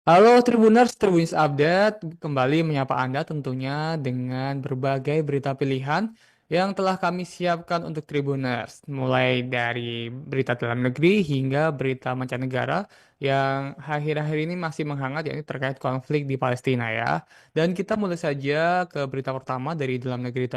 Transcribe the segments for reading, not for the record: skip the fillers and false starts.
Halo Tribuners, Tribuners Update kembali menyapa Anda tentunya dengan berbagai berita pilihan yang telah kami siapkan untuk Tribuners, mulai dari berita dalam negeri hingga berita mancanegara yang akhir-akhir ini masih menghangat, yakni terkait konflik di Palestina ya. Dan kita mulai saja ke berita pertama dari dalam negeri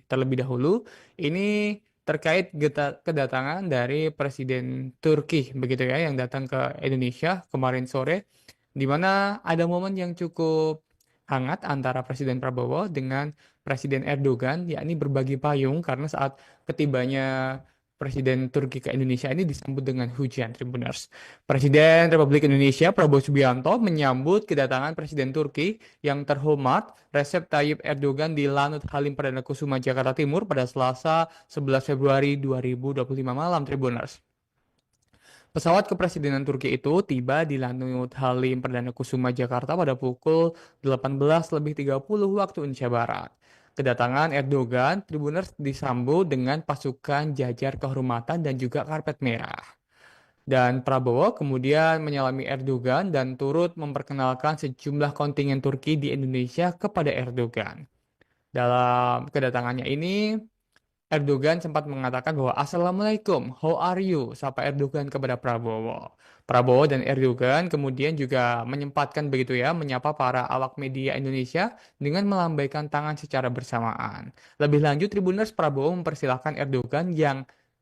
terlebih dahulu. Ini terkait kedatangan dari Presiden Turki begitu ya, yang datang ke Indonesia kemarin sore, di mana ada momen yang cukup hangat antara Presiden Prabowo dengan Presiden Erdogan, yakni berbagi payung karena saat ketibanya Presiden Turki ke Indonesia ini disambut dengan hujan, Tribuners. Presiden Republik Indonesia Prabowo Subianto menyambut kedatangan Presiden Turki yang terhormat Recep Tayyip Erdogan di Lanut Halim Perdana Kusuma, Jakarta Timur pada Selasa 11 Februari 2025 malam, Tribuners. Pesawat kepresidenan Turki itu tiba di Lanut Halim Perdana Kusuma Jakarta pada pukul 18.30 waktu Indonesia Barat. Kedatangan Erdogan, Tribuners disambut dengan pasukan jajar kehormatan dan juga karpet merah. Dan Prabowo kemudian menyalami Erdogan dan turut memperkenalkan sejumlah kontingen Turki di Indonesia kepada Erdogan. Dalam kedatangannya ini, Erdogan sempat mengatakan bahwa Assalamualaikum, how are you? Sapa Erdogan kepada Prabowo. Prabowo dan Erdogan kemudian juga menyempatkan begitu ya, menyapa para awak media Indonesia dengan melambaikan tangan secara bersamaan. Lebih lanjut, Tribuners, Prabowo mempersilahkan Erdogan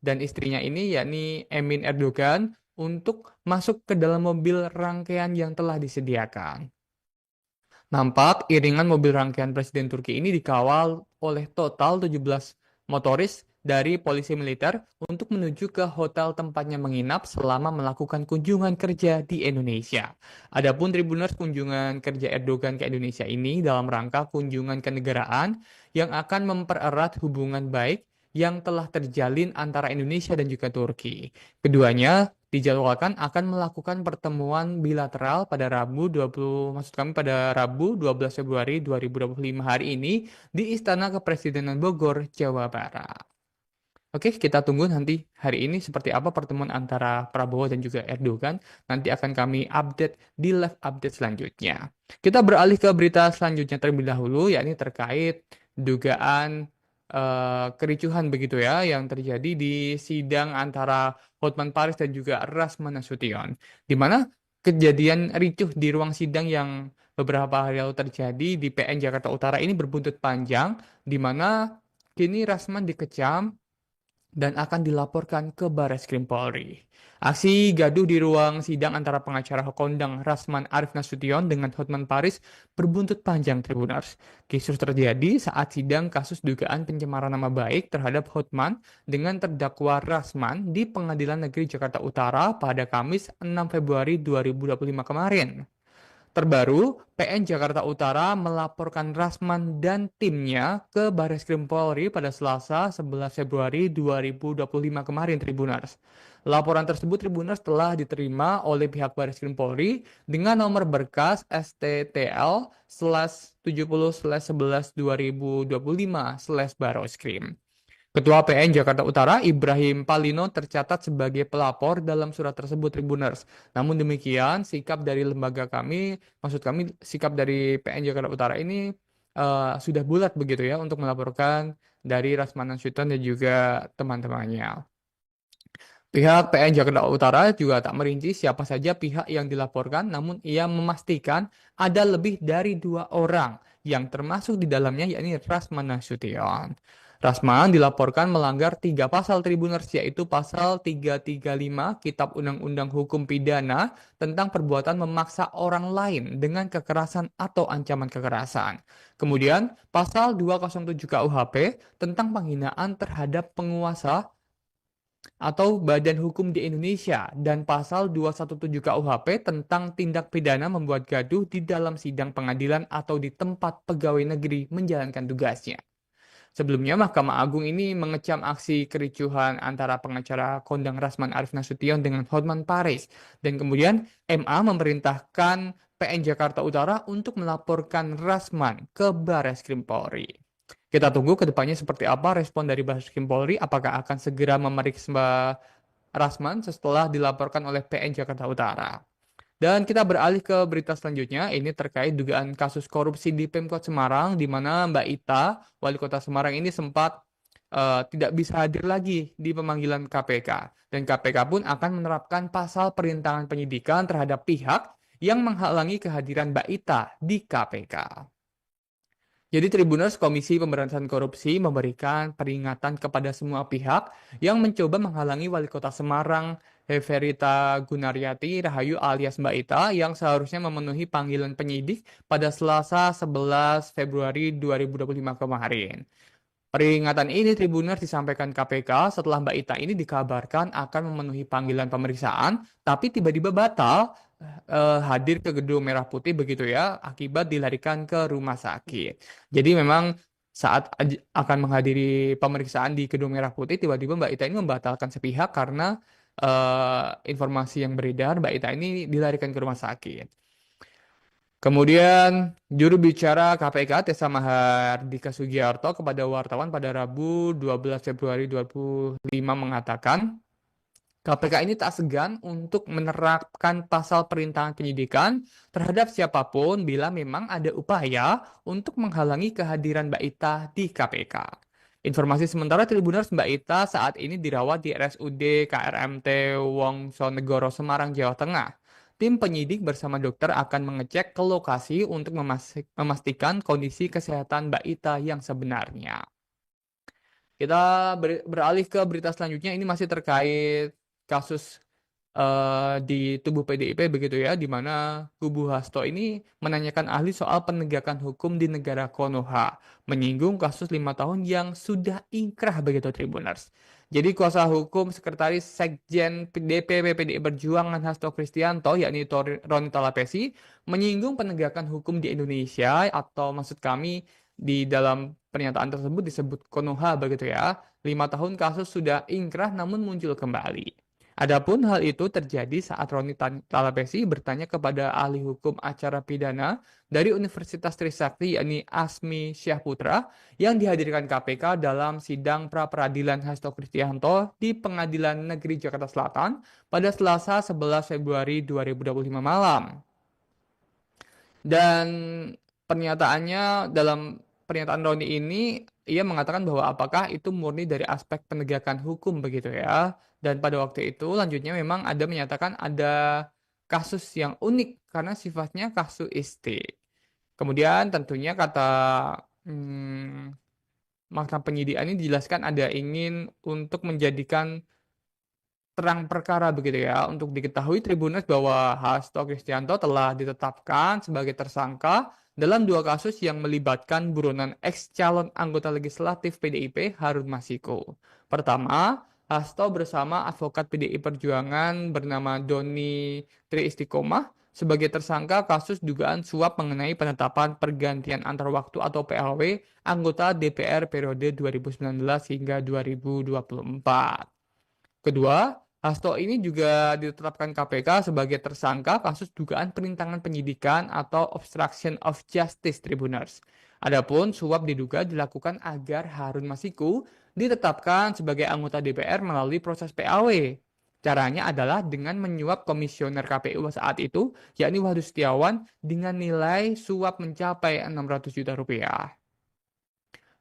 dan istrinya ini, yakni Emin Erdogan, untuk masuk ke dalam mobil rangkaian yang telah disediakan. Nampak iringan mobil rangkaian Presiden Turki ini dikawal oleh total 17 motoris dari polisi militer untuk menuju ke hotel tempatnya menginap selama melakukan kunjungan kerja di Indonesia. Adapun Tribuners, kunjungan kerja Erdogan ke Indonesia ini dalam rangka kunjungan kenegaraan yang akan mempererat hubungan baik yang telah terjalin antara Indonesia dan juga Turki. Keduanya dijadwalkan akan melakukan pertemuan bilateral pada Rabu 12 Februari 2025 hari ini di Istana Kepresidenan Bogor, Jawa Barat. Oke, kita tunggu nanti hari ini seperti apa pertemuan antara Prabowo dan juga Erdogan. Nanti akan kami update di live update selanjutnya. Kita beralih ke berita selanjutnya terlebih dahulu, yakni terkait dugaan kericuhan begitu ya yang terjadi di sidang antara Hotman Paris dan juga Rasman Nasution, di mana kejadian ricuh di ruang sidang yang beberapa hari lalu terjadi di PN Jakarta Utara ini berbuntut panjang, di mana kini Rasman dikecam dan akan dilaporkan ke Barreskrim Polri. Aksi gaduh di ruang sidang antara pengacara kondang Rasman Arif Nasution dengan Hotman Paris berbuntut panjang, Tribuners. Kisruh terjadi saat sidang kasus dugaan pencemaran nama baik terhadap Hotman dengan terdakwa Rasman di Pengadilan Negeri Jakarta Utara pada Kamis 6 Februari 2025 kemarin. Terbaru, PN Jakarta Utara melaporkan Rasman dan timnya ke Barreskrim Polri pada Selasa 11 Februari 2025 kemarin, Tribuners. Laporan tersebut, Tribuners, telah diterima oleh pihak Barreskrim Polri dengan nomor berkas STTL/70/11/2025/Barreskrim. Ketua PN Jakarta Utara, Ibrahim Palino, tercatat sebagai pelapor dalam surat tersebut, Tribuners. Namun demikian, sikap dari lembaga kami, maksud kami sikap dari PN Jakarta Utara ini sudah bulat begitu ya untuk melaporkan dari Rasman Nasution dan juga teman-temannya. Pihak PN Jakarta Utara juga tak merinci siapa saja pihak yang dilaporkan, namun ia memastikan ada lebih dari 2 orang yang termasuk di dalamnya, yakni Rasman Nasution. Rasman dilaporkan melanggar 3 pasal, Tribuners, yaitu pasal 335 Kitab Undang-Undang Hukum Pidana tentang perbuatan memaksa orang lain dengan kekerasan atau ancaman kekerasan. Kemudian pasal 207 KUHP tentang penghinaan terhadap penguasa atau badan hukum di Indonesia dan pasal 217 KUHP tentang tindak pidana membuat gaduh di dalam sidang pengadilan atau di tempat pegawai negeri menjalankan tugasnya. Sebelumnya, Mahkamah Agung ini mengecam aksi kericuhan antara pengacara kondang Rasman Arif Nasution dengan Hotman Paris. Dan kemudian MA memerintahkan PN Jakarta Utara untuk melaporkan Rasman ke Barreskrim Polri. Kita tunggu ke depannya seperti apa respon dari Barreskrim Polri, apakah akan segera memeriksa Rasman setelah dilaporkan oleh PN Jakarta Utara. Dan kita beralih ke berita selanjutnya, ini terkait dugaan kasus korupsi di Pemkot Semarang, di mana Mbak Ita, Wali Kota Semarang ini sempat tidak bisa hadir lagi di pemanggilan KPK. Dan KPK pun akan menerapkan pasal perintangan penyidikan terhadap pihak yang menghalangi kehadiran Mbak Ita di KPK. Jadi Tribuners Komisi Pemberantasan Korupsi memberikan peringatan kepada semua pihak yang mencoba menghalangi Wali Kota Semarang, Heverita Gunaryanti Rahayu alias Mbak Ita yang seharusnya memenuhi panggilan penyidik pada Selasa 11 Februari 2025 kemarin. Peringatan ini Tribuners disampaikan KPK setelah Mbak Ita ini dikabarkan akan memenuhi panggilan pemeriksaan, tapi tiba-tiba batal hadir ke Gedung Merah Putih begitu ya, akibat dilarikan ke rumah sakit. Jadi memang saat akan menghadiri pemeriksaan di Gedung Merah Putih, tiba-tiba Mbak Ita ini membatalkan sepihak karena informasi yang beredar Mbak Ita ini dilarikan ke rumah sakit. Kemudian, juru bicara KPK Tessa Mahardika Sugiarto kepada wartawan pada Rabu 12 Februari 2025 mengatakan, KPK ini tak segan untuk menerapkan pasal perintangan penyidikan terhadap siapapun bila memang ada upaya untuk menghalangi kehadiran Mbak Ita di KPK. Informasi sementara Tribuners, Mbak Ita saat ini dirawat di RSUD KRMT Wongsonegoro Semarang, Jawa Tengah. Tim penyidik bersama dokter akan mengecek ke lokasi untuk memastikan kondisi kesehatan Mbak Ita yang sebenarnya. Kita beralih ke berita selanjutnya, ini masih terkait kasus di tubuh PDIP begitu ya, di mana kubu Hasto ini menanyakan ahli soal penegakan hukum di negara Konoha, menyinggung kasus 5 tahun yang sudah ingkrah begitu Tribuners. Jadi kuasa hukum Sekretaris Sekjen DPP PDI Perjuangan Hasto Kristianto, yakni Roni Talapesi, menyinggung penegakan hukum di Indonesia, atau maksud kami di dalam pernyataan tersebut disebut Konoha begitu ya. 5 tahun kasus sudah ingkrah namun muncul kembali. Adapun hal itu terjadi saat Roni Talapesi bertanya kepada ahli hukum acara pidana dari Universitas Trisakti yakni Asmi Syahputra yang dihadirkan KPK dalam sidang pra-peradilan Hasto Kristianto di Pengadilan Negeri Jakarta Selatan pada Selasa 11 Februari 2025 malam. Dan dalam pernyataan Roni ini, ia mengatakan bahwa apakah itu murni dari aspek penegakan hukum begitu ya. Dan pada waktu itu lanjutnya memang ada menyatakan ada kasus yang unik karena sifatnya kasuistik. Kemudian tentunya kata makna penyidikan ini dijelaskan ada ingin untuk menjadikan terang perkara begitu ya. Untuk diketahui Tribuners bahwa Hasto Kristianto telah ditetapkan sebagai tersangka dalam 2 kasus yang melibatkan buronan ex-calon anggota legislatif PDIP Harun Masiku. Pertama, Hasto bersama advokat PDI Perjuangan bernama Doni Tri Istiqomah sebagai tersangka kasus dugaan suap mengenai penetapan pergantian antar waktu atau PLW anggota DPR periode 2019 hingga 2024. Kedua, Hasto ini juga ditetapkan KPK sebagai tersangka kasus dugaan perintangan penyidikan atau obstruction of justice Tribuners. Adapun suap diduga dilakukan agar Harun Masiku ditetapkan sebagai anggota DPR melalui proses PAW. Caranya adalah dengan menyuap komisioner KPU saat itu, yakni Wahyu Setiawan, dengan nilai suap mencapai 600 juta rupiah.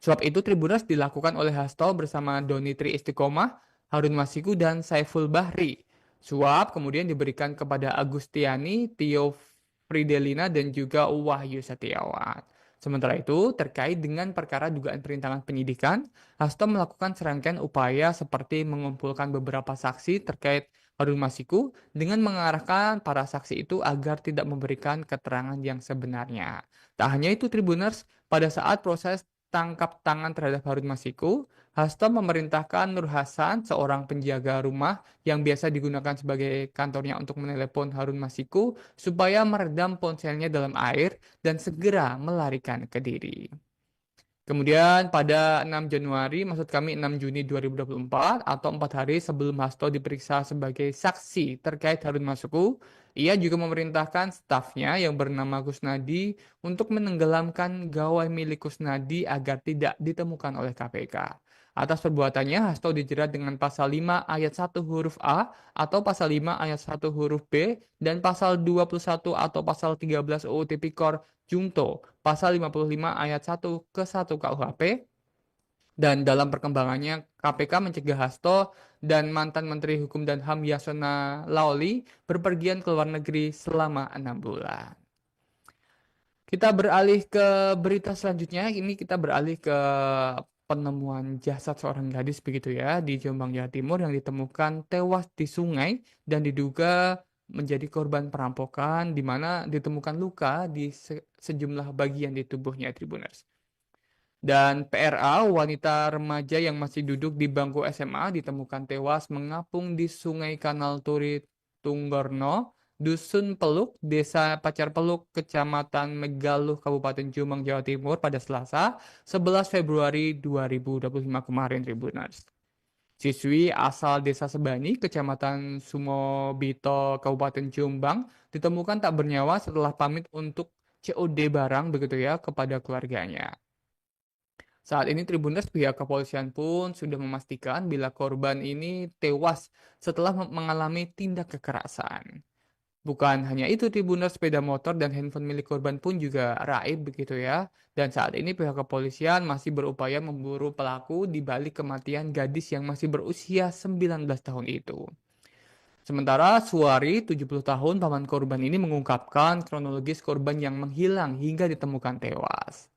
Suap itu Tribuners dilakukan oleh Hasto bersama Doni Tri Istiqomah, Harun Masiku, dan Saiful Bahri. Suap kemudian diberikan kepada Agustiani, Tio Fridelina, dan juga Wahyu Setiawan. Sementara itu, terkait dengan perkara dugaan perintangan penyidikan, Hasto melakukan serangkaian upaya seperti mengumpulkan beberapa saksi terkait Harun Masiku dengan mengarahkan para saksi itu agar tidak memberikan keterangan yang sebenarnya. Tak hanya itu Tribuners, pada saat proses tangkap tangan terhadap Harun Masiku, Hasto memerintahkan Nur Hasan, seorang penjaga rumah yang biasa digunakan sebagai kantornya untuk menelepon Harun Masiku, supaya meredam ponselnya dalam air dan segera melarikan ke diri. Kemudian pada 6 Januari, maksud kami 6 Juni 2024, atau 4 hari sebelum Hasto diperiksa sebagai saksi terkait Harun Masiku, Ia juga memerintahkan stafnya yang bernama Kusnadi untuk menenggelamkan gawai milik Kusnadi agar tidak ditemukan oleh KPK. Atas perbuatannya, Hasto dijerat dengan pasal 5 ayat 1 huruf A atau pasal 5 ayat 1 huruf B dan pasal 21 atau pasal 13 UU Tipikor Junto, pasal 55 ayat 1 ke 1 KUHP. Dan dalam perkembangannya, KPK mencegah Hasto dan mantan Menteri Hukum dan HAM Yasona Laoli berpergian ke luar negeri selama 6 bulan. Kita beralih ke berita selanjutnya. Ini kita beralih ke penemuan jasad seorang gadis begitu ya di Jombang, Jawa Timur yang ditemukan tewas di sungai dan diduga menjadi korban perampokan di mana ditemukan luka di sejumlah bagian di tubuhnya, Tribuners. Dan PRA, wanita remaja yang masih duduk di bangku SMA, ditemukan tewas mengapung di Sungai Kanal Turi Tunggorno, Dusun Peluk, Desa Pacar Peluk, Kecamatan Megaluh, Kabupaten Jombang, Jawa Timur pada Selasa, 11 Februari 2025 kemarin, Tribuners. Siswi asal Desa Sebani, Kecamatan Sumobito, Kabupaten Jombang, ditemukan tak bernyawa setelah pamit untuk COD barang begitu ya kepada keluarganya. Saat ini Tribuners pihak kepolisian pun sudah memastikan bila korban ini tewas setelah mengalami tindak kekerasan. Bukan hanya itu, Tribuners, sepeda motor dan handphone milik korban pun juga raib begitu ya. Dan saat ini pihak kepolisian masih berupaya memburu pelaku di balik kematian gadis yang masih berusia 19 tahun itu. Sementara Suwari, 70 tahun, paman korban ini mengungkapkan kronologis korban yang menghilang hingga ditemukan tewas.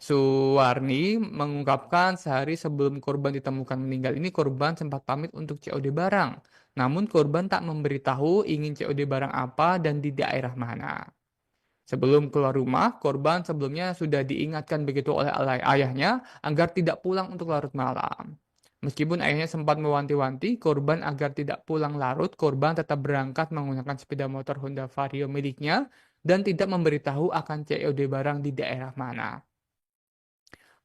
Suwarni mengungkapkan sehari sebelum korban ditemukan meninggal ini korban sempat pamit untuk COD barang. Namun korban tak memberitahu ingin COD barang apa dan di daerah mana. Sebelum keluar rumah, korban sebelumnya sudah diingatkan begitu oleh ayahnya agar tidak pulang untuk larut malam. Meskipun ayahnya sempat mewanti-wanti korban agar tidak pulang larut, korban tetap berangkat menggunakan sepeda motor Honda Vario miliknya dan tidak memberitahu akan COD barang di daerah mana.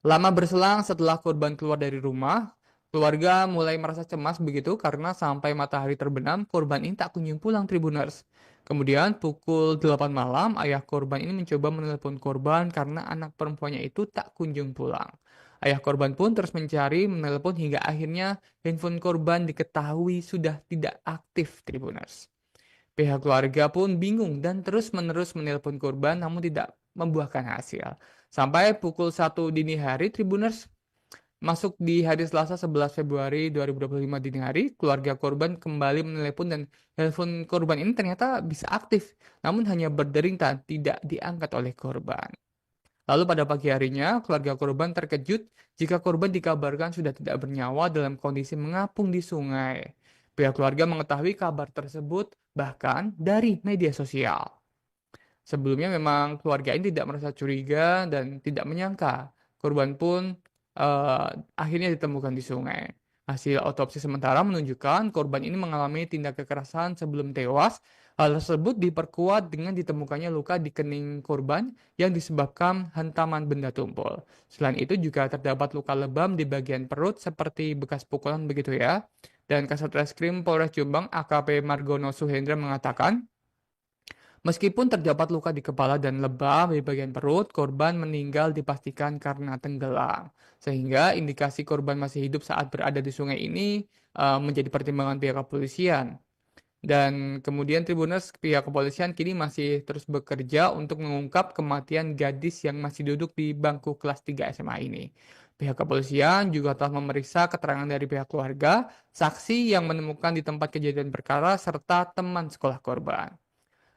Lama berselang setelah korban keluar dari rumah, keluarga mulai merasa cemas begitu karena sampai matahari terbenam, korban ini tak kunjung pulang, Tribuners. Kemudian pukul 8 malam, ayah korban ini mencoba menelpon korban karena anak perempuannya itu tak kunjung pulang. Ayah korban pun terus mencari, menelpon hingga akhirnya handphone korban diketahui sudah tidak aktif, Tribuners. Pihak keluarga pun bingung dan terus-menerus menelpon korban namun tidak membuahkan hasil. Sampai pukul 1 dini hari, Tribuners, masuk di hari Selasa 11 Februari 2025 dini hari, keluarga korban kembali menelepon dan telepon korban ini ternyata bisa aktif, namun hanya berdering dan tidak diangkat oleh korban. Lalu pada pagi harinya, keluarga korban terkejut jika korban dikabarkan sudah tidak bernyawa dalam kondisi mengapung di sungai. Pihak keluarga mengetahui kabar tersebut bahkan dari media sosial. Sebelumnya memang keluarga ini tidak merasa curiga dan tidak menyangka korban pun akhirnya ditemukan di sungai. Hasil otopsi sementara menunjukkan korban ini mengalami tindak kekerasan sebelum tewas. Hal tersebut diperkuat dengan ditemukannya luka di kening korban yang disebabkan hantaman benda tumpul. Selain itu juga terdapat luka lebam di bagian perut seperti bekas pukulan begitu ya. Dan Kasat Reskrim Polres Jombang AKP Margono Suhendra mengatakan, meskipun terdapat luka di kepala dan lebam di bagian perut, korban meninggal dipastikan karena tenggelam. Sehingga indikasi korban masih hidup saat berada di sungai ini menjadi pertimbangan pihak kepolisian. Dan kemudian Tribuners, pihak kepolisian kini masih terus bekerja untuk mengungkap kematian gadis yang masih duduk di bangku kelas 3 SMA ini. Pihak kepolisian juga telah memeriksa keterangan dari pihak keluarga, saksi yang menemukan di tempat kejadian perkara, serta teman sekolah korban.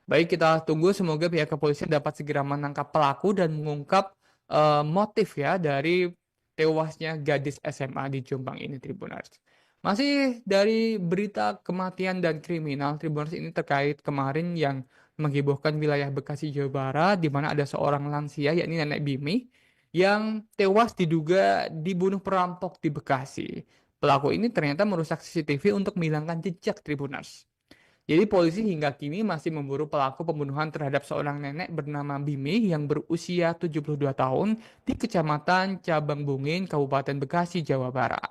Baik, kita tunggu semoga pihak kepolisian dapat segera menangkap pelaku dan mengungkap motif ya dari tewasnya gadis SMA di Jombang ini, Tribuners. Masih dari berita kematian dan kriminal, Tribuners, ini terkait kemarin yang menghebohkan wilayah Bekasi, Jawa Barat, di mana ada seorang lansia, yakni Nenek Bimi, yang tewas diduga dibunuh perampok di Bekasi. Pelaku ini ternyata merusak CCTV untuk menghilangkan jejak, Tribuners. Jadi polisi hingga kini masih memburu pelaku pembunuhan terhadap seorang nenek bernama Bimi yang berusia 72 tahun di Kecamatan Cabang Bungin, Kabupaten Bekasi, Jawa Barat.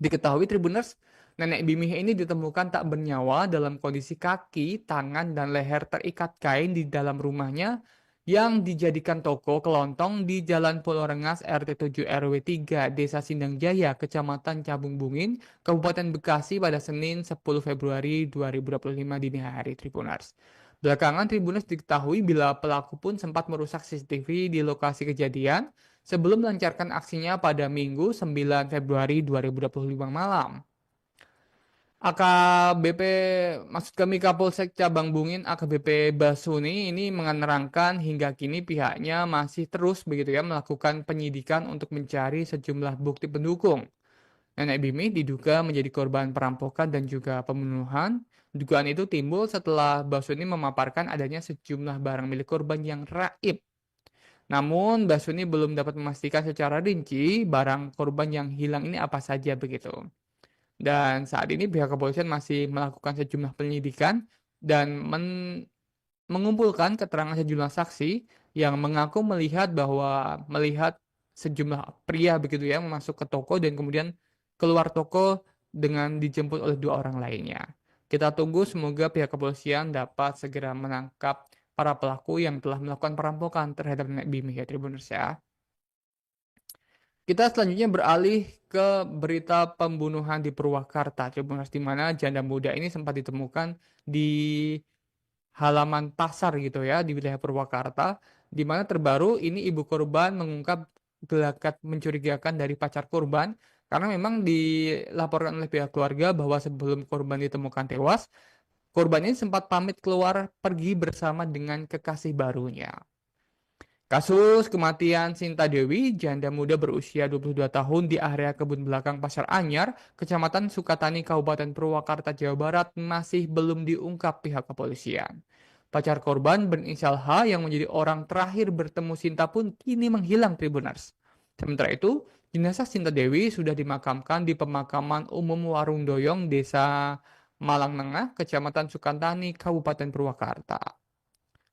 Diketahui Tribuners, Nenek Bimih ini ditemukan tak bernyawa dalam kondisi kaki, tangan, dan leher terikat kain di dalam rumahnya yang dijadikan toko kelontong di Jalan Pulau Rengas RT 7 RW 3 Desa Sindang Jaya, Kecamatan Cabung Bungin, Kabupaten Bekasi pada Senin 10 Februari 2025 dini hari, Tribuners. Belakangan Tribuners diketahui bila pelaku pun sempat merusak CCTV di lokasi kejadian sebelum melancarkan aksinya pada Minggu 9 Februari 2025 malam. AKBP, maksud kami Kapolsek Cabang Bungin AKBP Basuni ini menerangkan hingga kini pihaknya masih terus begitu ya melakukan penyidikan untuk mencari sejumlah bukti pendukung. Nenek Bimi diduga menjadi korban perampokan dan juga pembunuhan. Dugaan itu timbul setelah Basuni memaparkan adanya sejumlah barang milik korban yang raib. Namun Basuni belum dapat memastikan secara rinci barang korban yang hilang ini apa saja begitu. Dan saat ini pihak kepolisian masih melakukan sejumlah penyidikan dan mengumpulkan keterangan sejumlah saksi yang mengaku melihat sejumlah pria begitu ya masuk ke toko dan kemudian keluar toko dengan dijemput oleh dua orang lainnya. Kita tunggu semoga pihak kepolisian dapat segera menangkap para pelaku yang telah melakukan perampokan terhadap Nenek Bimi ya Tribuners ya. Kita selanjutnya beralih ke berita pembunuhan di Purwakarta, Tribuners, di mana janda muda ini sempat ditemukan di halaman pasar gitu ya di wilayah Purwakarta, di mana terbaru ini ibu korban mengungkap gelagat mencurigakan dari pacar korban karena memang dilaporkan oleh pihak keluarga bahwa sebelum korban ditemukan tewas, korban ini sempat pamit keluar pergi bersama dengan kekasih barunya. Kasus kematian Sinta Dewi, janda muda berusia 22 tahun di area kebun belakang Pasar Anyar, Kecamatan Sukatani, Kabupaten Purwakarta, Jawa Barat, masih belum diungkap pihak kepolisian. Pacar korban berinisial H yang menjadi orang terakhir bertemu Sinta pun kini menghilang, Tribuners. Sementara itu, jenazah Sinta Dewi sudah dimakamkan di pemakaman umum Warung Doyong, Desa Malang Tengah, Kecamatan Sukatani, Kabupaten Purwakarta.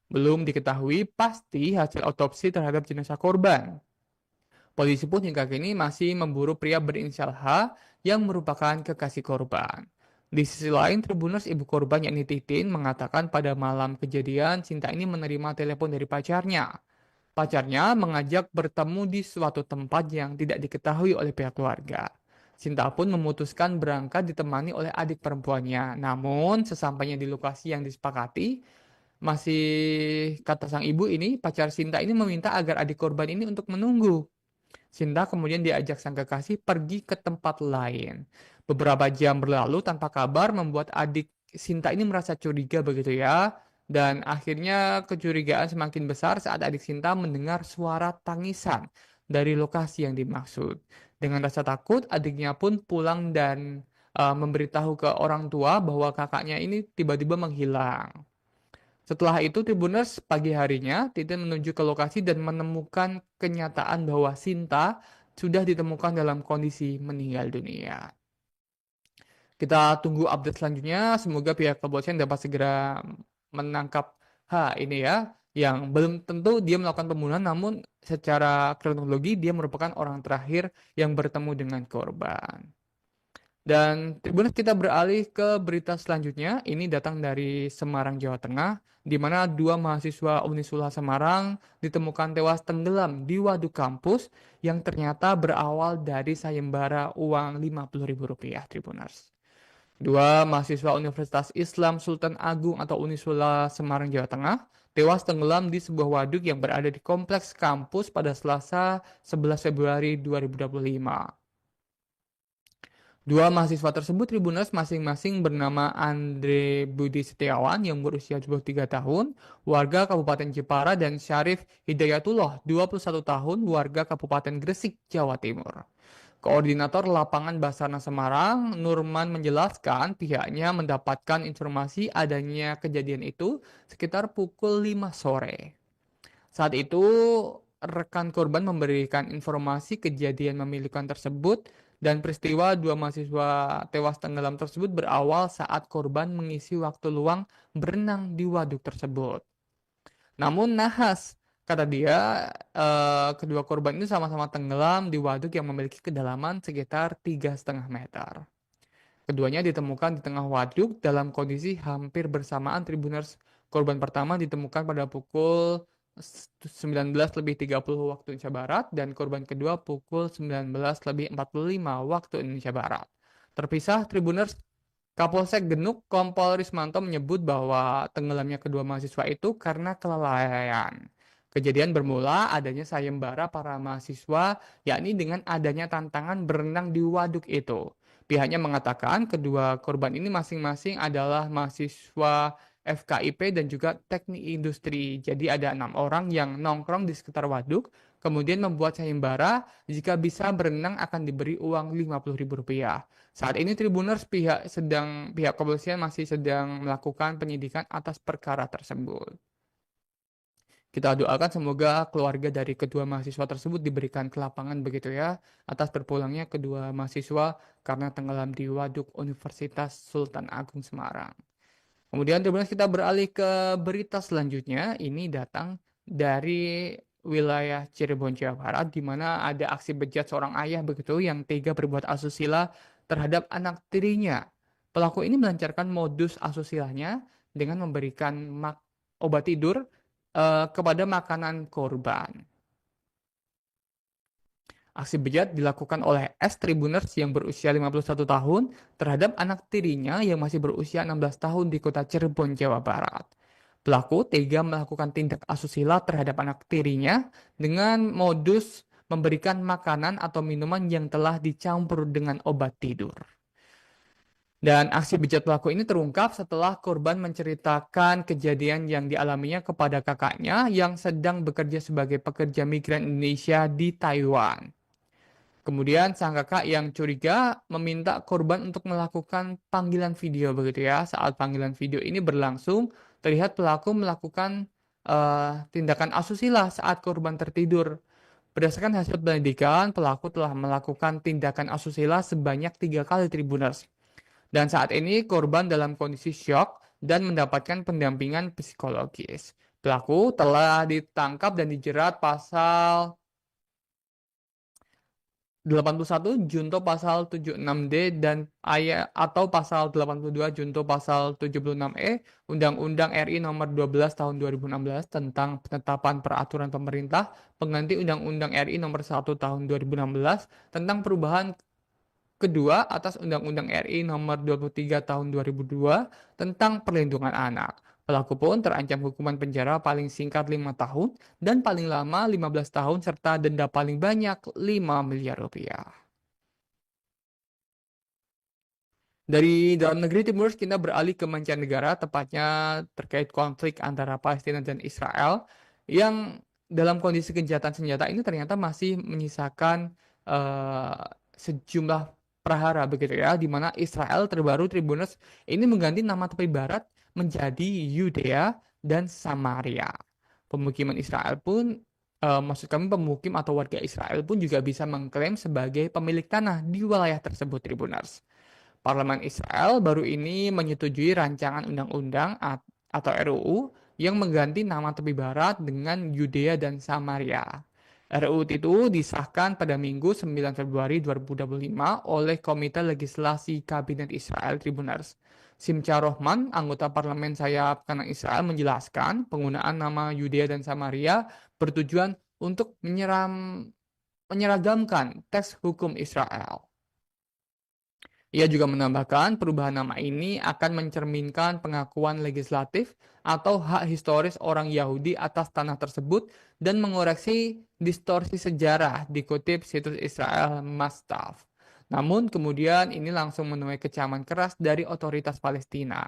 Belum diketahui pasti hasil otopsi terhadap jenazah korban. Polisi pun hingga kini masih memburu pria berinisial H yang merupakan kekasih korban. Di sisi lain, Tribuners ibu korban yakni Titin mengatakan pada malam kejadian Sinta ini menerima telepon dari pacarnya. Pacarnya mengajak bertemu di suatu tempat yang tidak diketahui oleh pihak keluarga. Sinta pun memutuskan berangkat ditemani oleh adik perempuannya. Namun, sesampainya di lokasi yang disepakati, masih kata sang ibu ini, pacar Sinta ini meminta agar adik korban ini untuk menunggu. Sinta kemudian diajak sang kekasih pergi ke tempat lain. Beberapa jam berlalu tanpa kabar membuat adik Sinta ini merasa curiga begitu ya. Dan akhirnya kecurigaan semakin besar saat adik Sinta mendengar suara tangisan dari lokasi yang dimaksud. Dengan rasa takut, adiknya pun pulang dan memberitahu ke orang tua bahwa kakaknya ini tiba-tiba menghilang. Setelah itu, Tribuners pagi harinya, Titin menuju ke lokasi dan menemukan kenyataan bahwa Sinta sudah ditemukan dalam kondisi meninggal dunia. Kita tunggu update selanjutnya. Semoga pihak kepolisian dapat segera menangkap H ini ya, yang belum tentu dia melakukan pembunuhan, namun secara kronologi dia merupakan orang terakhir yang bertemu dengan korban. Dan Tribuners kita beralih ke berita selanjutnya. Ini datang dari Semarang, Jawa Tengah, di mana dua mahasiswa Unisula Semarang ditemukan tewas tenggelam di waduk kampus yang ternyata berawal dari sayembara uang Rp50.000, Tribuners. Dua mahasiswa Universitas Islam Sultan Agung atau Unisula Semarang, Jawa Tengah, tewas tenggelam di sebuah waduk yang berada di kompleks kampus pada Selasa 11 Februari 2025. Dua mahasiswa tersebut Tribuners masing-masing bernama Andre Budi Setiawan yang berusia 23 tahun, warga Kabupaten Jepara, dan Syarif Hidayatullah, 21 tahun, warga Kabupaten Gresik, Jawa Timur. Koordinator Lapangan Basarnas Semarang, Nurman, menjelaskan pihaknya mendapatkan informasi adanya kejadian itu sekitar pukul 5 sore. Saat itu, rekan korban memberikan informasi kejadian memilikan tersebut dan peristiwa dua mahasiswa tewas tenggelam tersebut berawal saat korban mengisi waktu luang berenang di waduk tersebut. Namun nahas, kata dia, kedua korban ini sama-sama tenggelam di waduk yang memiliki kedalaman sekitar 3,5 meter. Keduanya ditemukan di tengah waduk dalam kondisi hampir bersamaan. Tribuners, korban pertama ditemukan pada pukul 19.30 waktu Indonesia Barat dan korban kedua pukul 19.45 waktu Indonesia Barat. Terpisah, Tribuners, Kapolsek Genuk Kompol Rismanto menyebut bahwa tenggelamnya kedua mahasiswa itu karena kelalaian. Kejadian bermula adanya sayembara para mahasiswa, yakni dengan adanya tantangan berenang di waduk itu. Pihaknya mengatakan kedua korban ini masing-masing adalah mahasiswa FKIP dan juga teknik industri. Jadi ada 6 orang yang nongkrong di sekitar waduk, kemudian membuat sayembara, jika bisa berenang akan diberi uang Rp50.000. Saat ini Tribuners pihak kepolisian masih sedang melakukan penyidikan atas perkara tersebut. Kita doakan semoga keluarga dari kedua mahasiswa tersebut diberikan kelapangan begitu ya atas terpulangnya kedua mahasiswa karena tenggelam di waduk Universitas Sultan Agung Semarang. Kemudian Tribuners, kita beralih ke berita selanjutnya. Ini datang dari wilayah Cirebon, Jawa Barat, di mana ada aksi bejat seorang ayah begitu yang tega berbuat asusila terhadap anak tirinya. Pelaku ini melancarkan modus asusilanya dengan memberikan obat tidur kepada makanan korban. Aksi bejat dilakukan oleh S. Tribuners yang berusia 51 tahun terhadap anak tirinya yang masih berusia 16 tahun di kota Cirebon, Jawa Barat. Pelaku tega melakukan tindak asusila terhadap anak tirinya dengan modus memberikan makanan atau minuman yang telah dicampur dengan obat tidur. Dan aksi bejat pelaku ini terungkap setelah korban menceritakan kejadian yang dialaminya kepada kakaknya yang sedang bekerja sebagai pekerja migran Indonesia di Taiwan. Kemudian sang kakak yang curiga meminta korban untuk melakukan panggilan video begitu ya. Saat panggilan video ini berlangsung, terlihat pelaku melakukan tindakan asusila saat korban tertidur. Berdasarkan hasil penyelidikan, pelaku telah melakukan tindakan asusila sebanyak 3 kali Tribuners. Dan saat ini korban dalam kondisi syok dan mendapatkan pendampingan psikologis. Pelaku telah ditangkap dan dijerat pasal 81 Junto pasal 76D dan atau pasal 82 Junto pasal 76E Undang-Undang RI nomor 12 tahun 2016 tentang penetapan peraturan pemerintah pengganti Undang-Undang RI nomor 1 tahun 2016 tentang perubahan kedua atas Undang-Undang RI nomor 23 tahun 2002 tentang perlindungan anak. Pelaku pun terancam hukuman penjara paling singkat 5 tahun dan paling lama 15 tahun serta denda paling banyak 5 miliar rupiah. Dari dalam negeri Timur, kita beralih ke mancanegara, tepatnya terkait konflik antara Palestina dan Israel, yang dalam kondisi gencatan senjata ini ternyata masih menyisakan sejumlah prahara begitu ya, di mana Israel terbaru Tribuners ini mengganti nama tepi barat menjadi Yudea dan Samaria. Pemukiman Israel pun, maksud kami pemukim atau warga Israel pun juga bisa mengklaim sebagai pemilik tanah di wilayah tersebut Tribuners. Parlemen Israel baru ini menyetujui rancangan undang-undang atau RUU yang mengganti nama tepi barat dengan Yudea dan Samaria. RUU itu disahkan pada Minggu 9 Februari 2025 oleh Komite Legislasi Kabinet Israel Tribuners. Simcha Rohman, anggota parlemen sayap kanan Israel, menjelaskan penggunaan nama Yudea dan Samaria bertujuan untuk menyeragamkan teks hukum Israel. Ia juga menambahkan perubahan nama ini akan mencerminkan pengakuan legislatif atau hak historis orang Yahudi atas tanah tersebut dan mengoreksi distorsi sejarah, dikutip situs Israel Mastaf. Namun kemudian ini langsung menuai kecaman keras dari otoritas Palestina.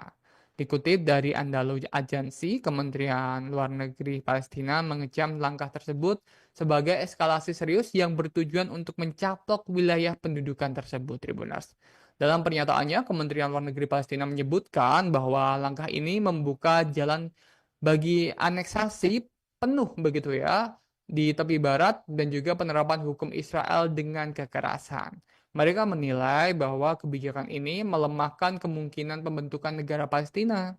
Dikutip dari Andalusia Agency, Kementerian Luar Negeri Palestina mengecam langkah tersebut sebagai eskalasi serius yang bertujuan untuk mencaplok wilayah pendudukan tersebut, Tribuners. Dalam pernyataannya, Kementerian Luar Negeri Palestina menyebutkan bahwa langkah ini membuka jalan bagi aneksasi penuh begitu ya di tepi barat dan juga penerapan hukum Israel dengan kekerasan. Mereka menilai bahwa kebijakan ini melemahkan kemungkinan pembentukan negara Palestina.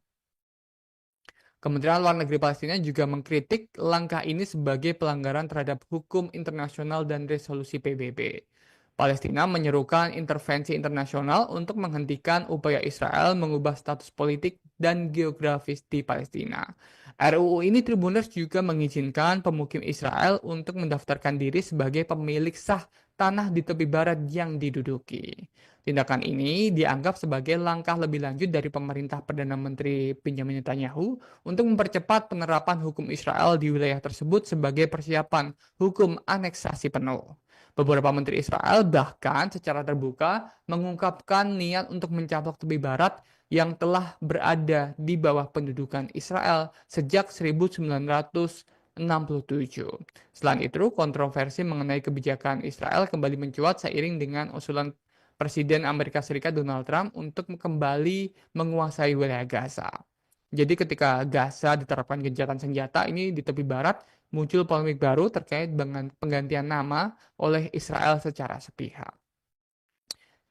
Kementerian Luar Negeri Palestina juga mengkritik langkah ini sebagai pelanggaran terhadap hukum internasional dan resolusi PBB. Palestina menyerukan intervensi internasional untuk menghentikan upaya Israel mengubah status politik dan geografis di Palestina. RUU ini Tribuners juga mengizinkan pemukim Israel untuk mendaftarkan diri sebagai pemilik sah tanah di tepi barat yang diduduki. Tindakan ini dianggap sebagai langkah lebih lanjut dari pemerintah Perdana Menteri Benjamin Netanyahu untuk mempercepat penerapan hukum Israel di wilayah tersebut sebagai persiapan hukum aneksasi penuh. Beberapa menteri Israel bahkan secara terbuka mengungkapkan niat untuk mencaplok tepi barat yang telah berada di bawah pendudukan Israel sejak 1967. Selain itu, kontroversi mengenai kebijakan Israel kembali mencuat seiring dengan usulan Presiden Amerika Serikat Donald Trump untuk kembali menguasai wilayah Gaza. Jadi ketika Gaza diterapkan gencatan senjata ini di tepi barat, muncul polemik baru terkait dengan penggantian nama oleh Israel secara sepihak.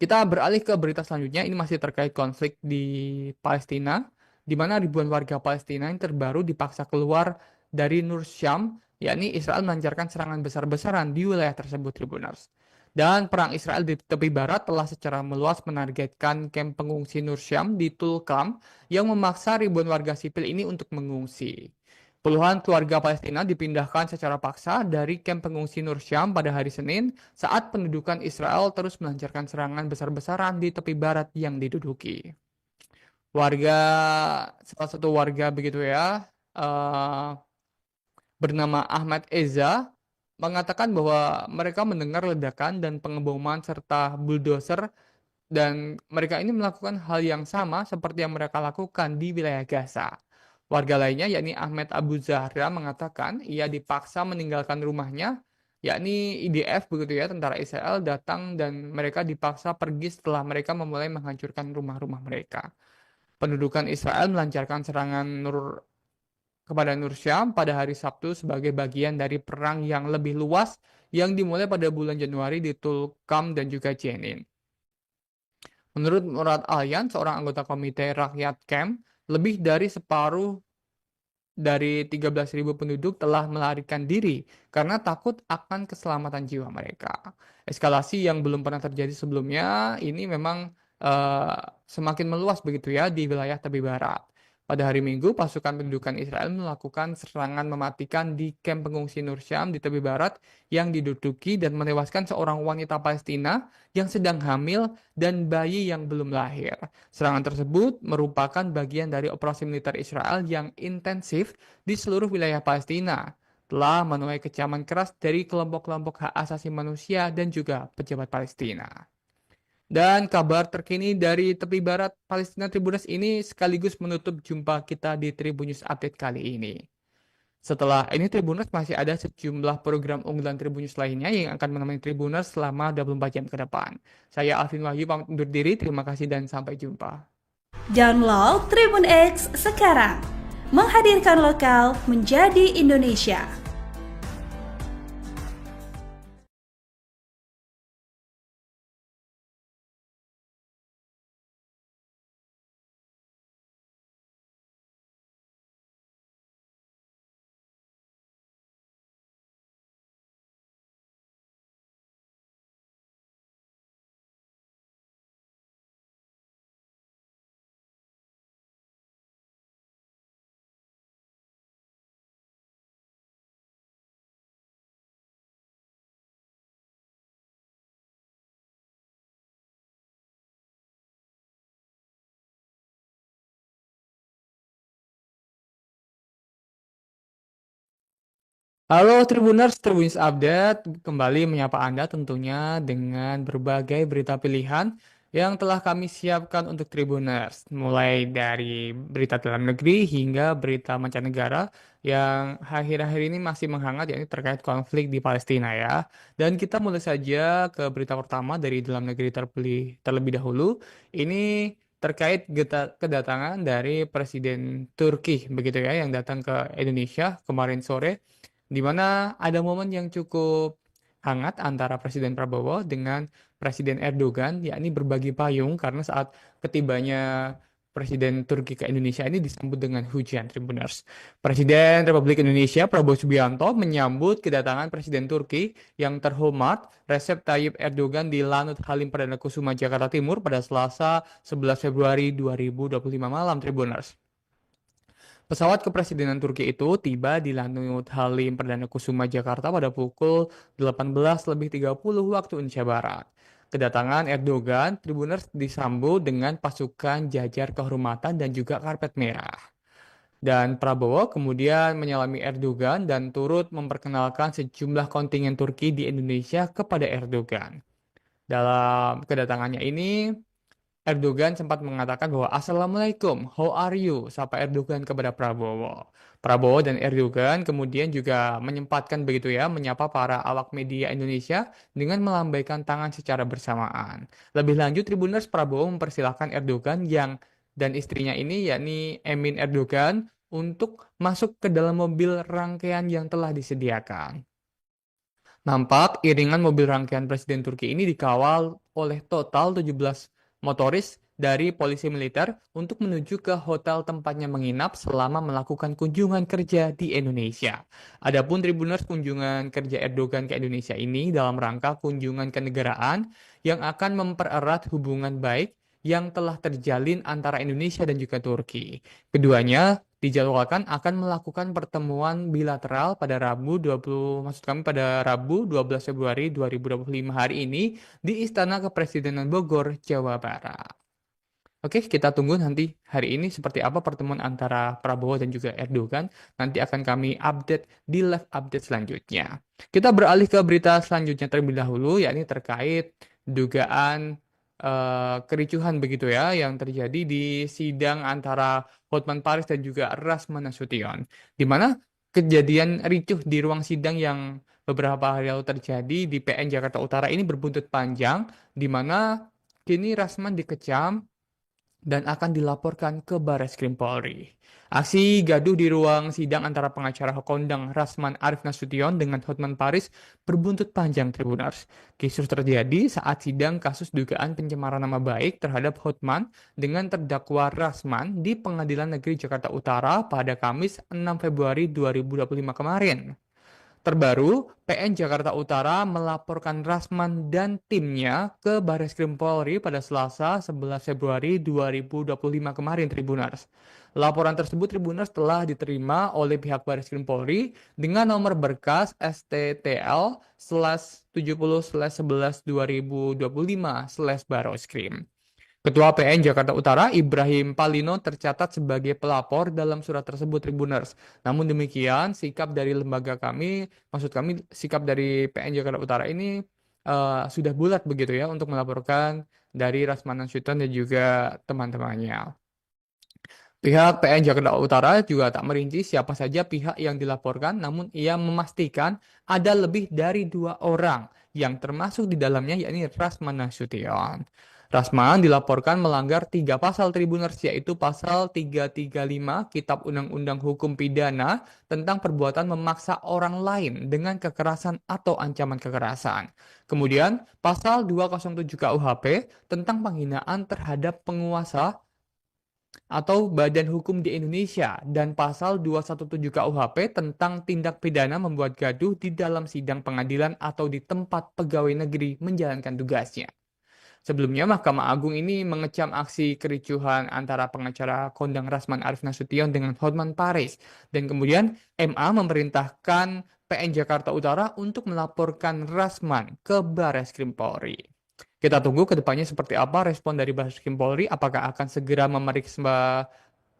Kita beralih ke berita selanjutnya, ini masih terkait konflik di Palestina, di mana ribuan warga Palestina yang terbaru dipaksa keluar dari Nur Syam, yakni Israel melancarkan serangan besar-besaran di wilayah tersebut, Tribuners. Dan perang Israel di tepi barat telah secara meluas menargetkan kamp pengungsi Nur Syam di Tulkam yang memaksa ribuan warga sipil ini untuk mengungsi. Puluhan keluarga Palestina dipindahkan secara paksa dari kamp pengungsi Nur Syam pada hari Senin saat pendudukan Israel terus melancarkan serangan besar-besaran di tepi barat yang diduduki. Warga, salah satu warga begitu ya, bernama Ahmad Eza, mengatakan bahwa mereka mendengar ledakan dan pengeboman serta bulldozer dan mereka ini melakukan hal yang sama seperti yang mereka lakukan di wilayah Gaza. Warga lainnya, yakni Ahmed Abu Zahra, mengatakan ia dipaksa meninggalkan rumahnya, yakni IDF begitu ya, tentara Israel datang dan mereka dipaksa pergi setelah mereka memulai menghancurkan rumah-rumah mereka. Pendudukan Israel melancarkan serangan kepada Nur Syam pada hari Sabtu sebagai bagian dari perang yang lebih luas yang dimulai pada bulan Januari di Tulkam dan juga Jenin. Menurut Murad Alyan, seorang anggota komite rakyat camp, lebih dari separuh dari 13.000 penduduk telah melarikan diri karena takut akan keselamatan jiwa mereka. Eskalasi yang belum pernah terjadi sebelumnya ini memang semakin meluas begitu ya di wilayah tepi barat. Pada hari Minggu, pasukan pendudukan Israel melakukan serangan mematikan di kamp pengungsi Nur Syam di tepi barat yang diduduki dan menewaskan seorang wanita Palestina yang sedang hamil dan bayi yang belum lahir. Serangan tersebut merupakan bagian dari operasi militer Israel yang intensif di seluruh wilayah Palestina, telah menuai kecaman keras dari kelompok-kelompok hak asasi manusia dan juga pejabat Palestina. Dan kabar terkini dari tepi barat Palestina Tribunnews ini sekaligus menutup jumpa kita di Tribunnews Update kali ini. Setelah ini Tribunnews masih ada sejumlah program unggulan Tribunnews lainnya yang akan menemani Tribunnews selama 24 jam ke depan. Saya Alvin Wahyu pamit undur diri, terima kasih dan sampai jumpa. Download Tribun X sekarang. Menghadirkan lokal menjadi Indonesia. Halo Tribuners, Tribunnews Update kembali menyapa Anda tentunya dengan berbagai berita pilihan yang telah kami siapkan untuk Tribuners. Mulai dari berita dalam negeri hingga berita mancanegara yang akhir-akhir ini masih menghangat, yakni terkait konflik di Palestina ya. Dan kita mulai saja ke berita pertama dari dalam negeri terlebih dahulu. Ini terkait kedatangan dari Presiden Turki begitu ya yang datang ke Indonesia kemarin sore, di mana ada momen yang cukup hangat antara Presiden Prabowo dengan Presiden Erdogan, yakni berbagi payung karena saat ketibanya Presiden Turki ke Indonesia ini disambut dengan hujan, Tribuners. Presiden Republik Indonesia Prabowo Subianto menyambut kedatangan Presiden Turki yang terhormat Recep Tayyip Erdogan di Lanut Halim Perdana Kusuma, Jakarta Timur pada Selasa 11 Februari 2025 malam, Tribuners. Pesawat kepresidenan Turki itu tiba di Lanut Halim Perdana Kusuma, Jakarta pada pukul 18.30 waktu Indonesia Barat. Kedatangan Erdogan, Tribuners disambut dengan pasukan jajar kehormatan dan juga karpet merah. Dan Prabowo kemudian menyalami Erdogan dan turut memperkenalkan sejumlah kontingen Turki di Indonesia kepada Erdogan. Dalam kedatangannya ini, Erdogan sempat mengatakan bahwa Assalamualaikum, how are you? Sapa Erdogan kepada Prabowo. Prabowo dan Erdogan kemudian juga menyempatkan begitu ya, menyapa para awak media Indonesia dengan melambaikan tangan secara bersamaan. Lebih lanjut, Tribuners, Prabowo mempersilahkan Erdogan dan istrinya ini, yakni Emin Erdogan, untuk masuk ke dalam mobil rangkaian yang telah disediakan. Nampak iringan mobil rangkaian Presiden Turki ini dikawal oleh total 17 motoris dari polisi militer untuk menuju ke hotel tempatnya menginap selama melakukan kunjungan kerja di Indonesia. Adapun Tribuners, kunjungan kerja Erdogan ke Indonesia ini dalam rangka kunjungan kenegaraan yang akan mempererat hubungan baik yang telah terjalin antara Indonesia dan juga Turki. Keduanya dijadwalkan akan melakukan pertemuan bilateral pada pada Rabu 12 Februari 2025 hari ini di Istana Kepresidenan Bogor, Jawa Barat. Oke, kita tunggu nanti hari ini seperti apa pertemuan antara Prabowo dan juga Erdogan. Nanti akan kami update di live update selanjutnya. Kita beralih ke berita selanjutnya terlebih dahulu, yakni terkait dugaan kericuhan begitu ya yang terjadi di sidang antara Hotman Paris dan juga Rasman Nasution, di mana kejadian ricuh di ruang sidang yang beberapa hari lalu terjadi di PN Jakarta Utara ini berbuntut panjang, di mana kini Rasman dikecam dan akan dilaporkan ke Barreskrim Polri. Aksi gaduh di ruang sidang antara pengacara kondang Rasman Arif Nasution dengan Hotman Paris berbuntut panjang, Tribuners. Kisruh terjadi saat sidang kasus dugaan pencemaran nama baik terhadap Hotman dengan terdakwa Rasman di Pengadilan Negeri Jakarta Utara pada Kamis 6 Februari 2025 kemarin. Terbaru, PN Jakarta Utara melaporkan Rasman dan timnya ke Barreskrim Polri pada Selasa 11 Februari 2025 kemarin, Tribuners. Laporan tersebut, Tribuners, telah diterima oleh pihak Barreskrim Polri dengan nomor berkas STTL/70/11/2025/Barreskrim. Ketua PN Jakarta Utara, Ibrahim Palino, tercatat sebagai pelapor dalam surat tersebut, Tribuners. Namun demikian, sikap dari lembaga kami, maksud kami sikap dari PN Jakarta Utara ini sudah bulat begitu ya untuk melaporkan dari Rasman Nasution dan juga teman-temannya. Pihak PN Jakarta Utara juga tak merinci siapa saja pihak yang dilaporkan, namun ia memastikan ada lebih dari 2 orang yang termasuk di dalamnya, yakni Rasman Nasution. Rasman dilaporkan melanggar 3 pasal, Tribuners, yaitu pasal 335 Kitab Undang-Undang Hukum Pidana tentang perbuatan memaksa orang lain dengan kekerasan atau ancaman kekerasan. Kemudian pasal 207 KUHP tentang penghinaan terhadap penguasa atau badan hukum di Indonesia dan pasal 217 KUHP tentang tindak pidana membuat gaduh di dalam sidang pengadilan atau di tempat pegawai negeri menjalankan tugasnya. Sebelumnya, Mahkamah Agung ini mengecam aksi kericuhan antara pengacara kondang Rasman Arif Nasution dengan Hotman Paris. Dan kemudian MA memerintahkan PN Jakarta Utara untuk melaporkan Rasman ke Barreskrim Polri. Kita tunggu ke depannya seperti apa respon dari Barreskrim Polri, apakah akan segera memeriksa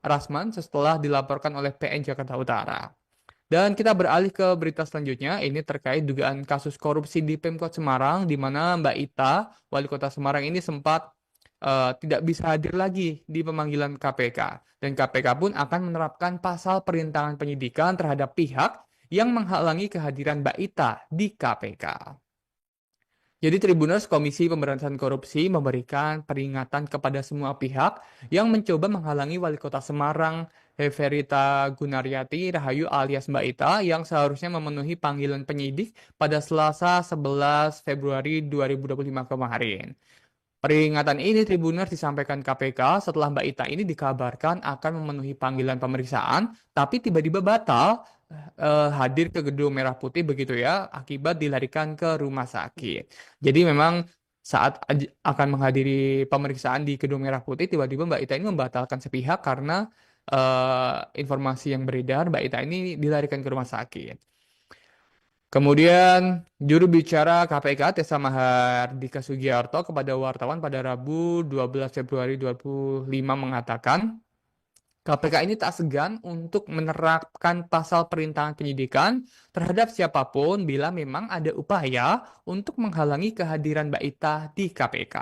Rasman setelah dilaporkan oleh PN Jakarta Utara. Dan kita beralih ke berita selanjutnya, ini terkait dugaan kasus korupsi di Pemkot Semarang, di mana Mbak Ita, Wali Kota Semarang ini sempat tidak bisa hadir lagi di pemanggilan KPK. Dan KPK pun akan menerapkan pasal perintangan penyidikan terhadap pihak yang menghalangi kehadiran Mbak Ita di KPK. Jadi Tribuners, Komisi Pemberantasan Korupsi memberikan peringatan kepada semua pihak yang mencoba menghalangi Wali Kota Semarang, Heverita Gunaryati Rahayu alias Mbak Ita, yang seharusnya memenuhi panggilan penyidik pada Selasa 11 Februari 2025 kemarin. Peringatan ini Tribuners disampaikan KPK setelah Mbak Ita ini dikabarkan akan memenuhi panggilan pemeriksaan, tapi tiba-tiba batal hadir ke Gedung Merah Putih begitu ya, akibat dilarikan ke rumah sakit. Jadi memang saat akan menghadiri pemeriksaan di Gedung Merah Putih, tiba-tiba Mbak Ita ini membatalkan sepihak karena informasi yang beredar, Mbak Ita ini dilarikan ke rumah sakit. Kemudian, juru bicara KPK Tessa Mahardika Sugiarto kepada wartawan pada Rabu 12 Februari 2025 mengatakan, KPK ini tak segan untuk menerapkan pasal perintangan penyidikan terhadap siapapun bila memang ada upaya untuk menghalangi kehadiran Mbak Ita di KPK.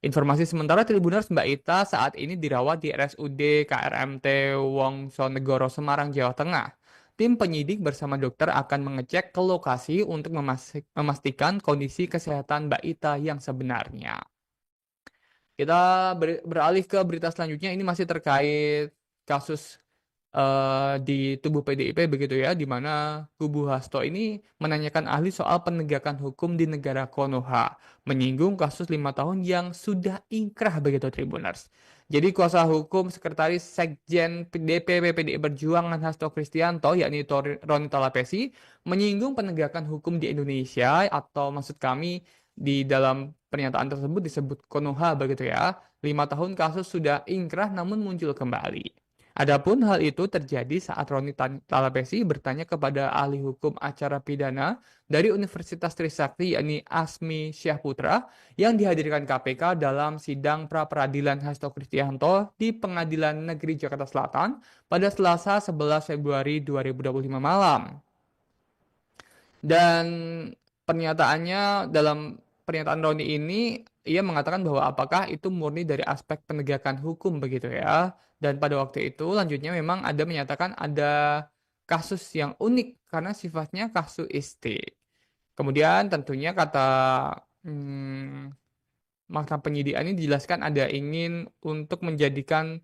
Informasi sementara Tribuners, Mbak Ita saat ini dirawat di RSUD KRMT Wongsonegoro Semarang, Jawa Tengah. Tim penyidik bersama dokter akan mengecek ke lokasi untuk memastikan kondisi kesehatan Mbak Ita yang sebenarnya. Kita beralih ke berita selanjutnya, ini masih terkait kasus di tubuh PDIP begitu ya, di mana kubu Hasto ini menanyakan ahli soal penegakan hukum di negara Konoha, menyinggung kasus 5 tahun yang sudah ingkrah begitu Tribuners. Jadi kuasa hukum Sekretaris Sekjen DPP PDI Perjuangan Hasto Kristianto, yakni Roni Talapesi, menyinggung penegakan hukum di Indonesia, atau maksud kami di dalam pernyataan tersebut disebut Konoha begitu ya. 5 tahun kasus sudah ingkrah namun muncul kembali. Adapun hal itu terjadi saat Roni Talapesi bertanya kepada ahli hukum acara pidana dari Universitas Trisakti yakni Asmi Syahputra yang dihadirkan KPK dalam sidang pra-peradilan Hasto Kristianto di Pengadilan Negeri Jakarta Selatan pada Selasa 11 Februari 2025 malam. Dan dalam pernyataan Roni ini, ia mengatakan bahwa apakah itu murni dari aspek penegakan hukum begitu ya. Dan pada waktu itu lanjutnya memang ada menyatakan ada kasus yang unik karena sifatnya kasuistik. Kemudian tentunya kata mahkamah penyidikan ini dijelaskan ada ingin untuk menjadikan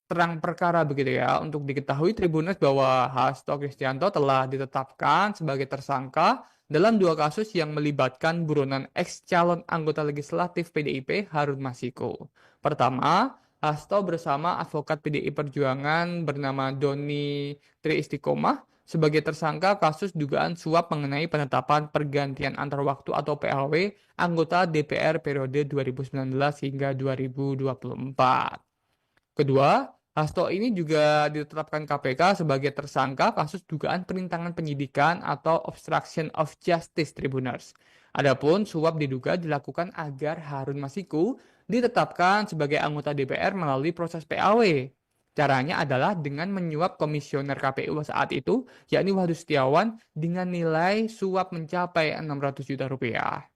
terang perkara begitu ya. Untuk diketahui Tribuners bahwa Hasto Kristianto telah ditetapkan sebagai tersangka dalam 2 kasus yang melibatkan buronan ex-calon anggota legislatif PDIP Harun Masiku. Pertama, Hasto bersama advokat PDI Perjuangan bernama Doni Tri Istiqomah sebagai tersangka kasus dugaan suap mengenai penetapan pergantian antar waktu atau PLW anggota DPR periode 2019 hingga 2024. Kedua, Hasto ini juga ditetapkan KPK sebagai tersangka kasus dugaan perintangan penyidikan atau obstruction of justice Tribuners. Adapun suap diduga dilakukan agar Harun Masiku ditetapkan sebagai anggota DPR melalui proses PAW. Caranya adalah dengan menyuap komisioner KPU saat itu, yakni Wahyu Setiawan, dengan nilai suap mencapai 600 juta rupiah.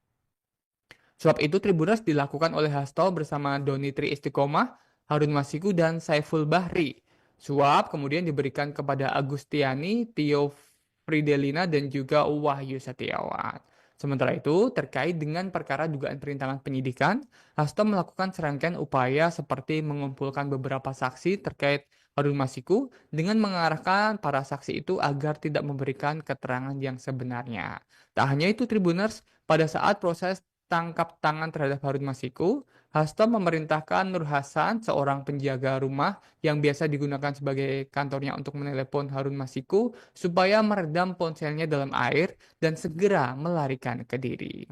Suap itu Tribuners dilakukan oleh Hasto bersama Doni Tri Istiqomah, Harun Masiku, dan Saiful Bahri. Suap kemudian diberikan kepada Agustiani, Tio Fridelina, dan juga Wahyu Setiawan. Sementara itu, terkait dengan perkara dugaan perintangan penyidikan, Hasto melakukan serangkaian upaya seperti mengumpulkan beberapa saksi terkait Harun Masiku dengan mengarahkan para saksi itu agar tidak memberikan keterangan yang sebenarnya. Tak hanya itu Tribuners, pada saat proses tangkap tangan terhadap Harun Masiku, Hasto memerintahkan Nur Hasan, seorang penjaga rumah yang biasa digunakan sebagai kantornya untuk menelepon Harun Masiku, supaya meredam ponselnya dalam air dan segera melarikan ke diri.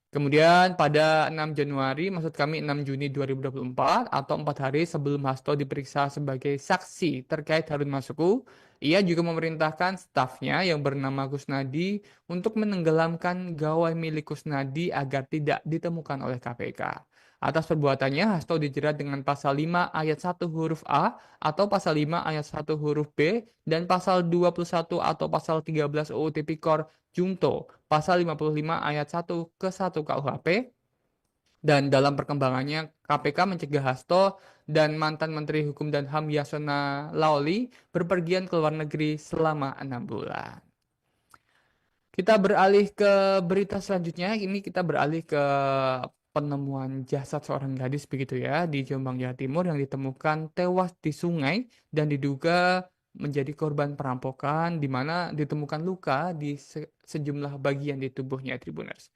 Kemudian pada 6 Januari, maksud kami 6 Juni 2024, atau 4 hari sebelum Hasto diperiksa sebagai saksi terkait Harun Masiku, ia juga memerintahkan stafnya yang bernama Kusnadi untuk menenggelamkan gawai milik Kusnadi agar tidak ditemukan oleh KPK. Atas perbuatannya, Hasto dijerat dengan pasal 5 ayat 1 huruf A atau pasal 5 ayat 1 huruf B dan pasal 21 atau pasal 13 UU Tipikor Jungto, pasal 55 ayat 1 ke 1 KUHP. Dan dalam perkembangannya, KPK mencegah Hasto dan mantan Menteri Hukum dan HAM Yasona Laoli berpergian ke luar negeri selama 6 bulan. Kita beralih ke berita selanjutnya. Ini kita beralih ke penemuan jasad seorang gadis begitu ya di Jombang, Jawa Timur yang ditemukan tewas di sungai dan diduga menjadi korban perampokan, di mana ditemukan luka di sejumlah bagian di tubuhnya Tribuners.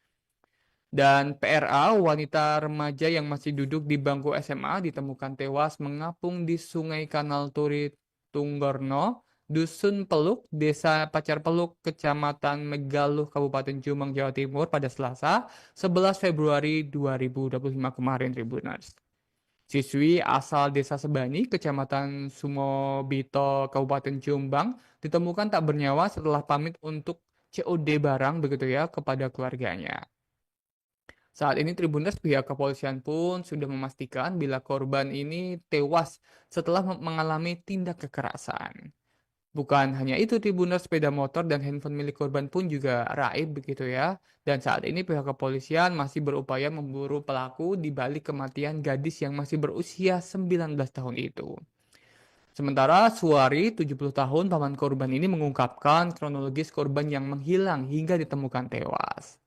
Dan PRA, wanita remaja yang masih duduk di bangku SMA, ditemukan tewas mengapung di Sungai Kanal Turi Tunggorno, Dusun Peluk, Desa Pacar Peluk, Kecamatan Megaluh, Kabupaten Jombang, Jawa Timur pada Selasa 11 Februari 2025 kemarin, Tribuners. Siswi asal Desa Sebani, Kecamatan Sumobito, Kabupaten Jombang, ditemukan tak bernyawa setelah pamit untuk COD barang begitu ya kepada keluarganya. Saat ini Tribuners pihak kepolisian pun sudah memastikan bila korban ini tewas setelah mengalami tindak kekerasan. Bukan hanya itu, Tribuners, sepeda motor dan handphone milik korban pun juga raib begitu ya. Dan saat ini pihak kepolisian masih berupaya memburu pelaku di balik kematian gadis yang masih berusia 19 tahun itu. Sementara Suwari, 70 tahun, paman korban ini mengungkapkan kronologis korban yang menghilang hingga ditemukan tewas.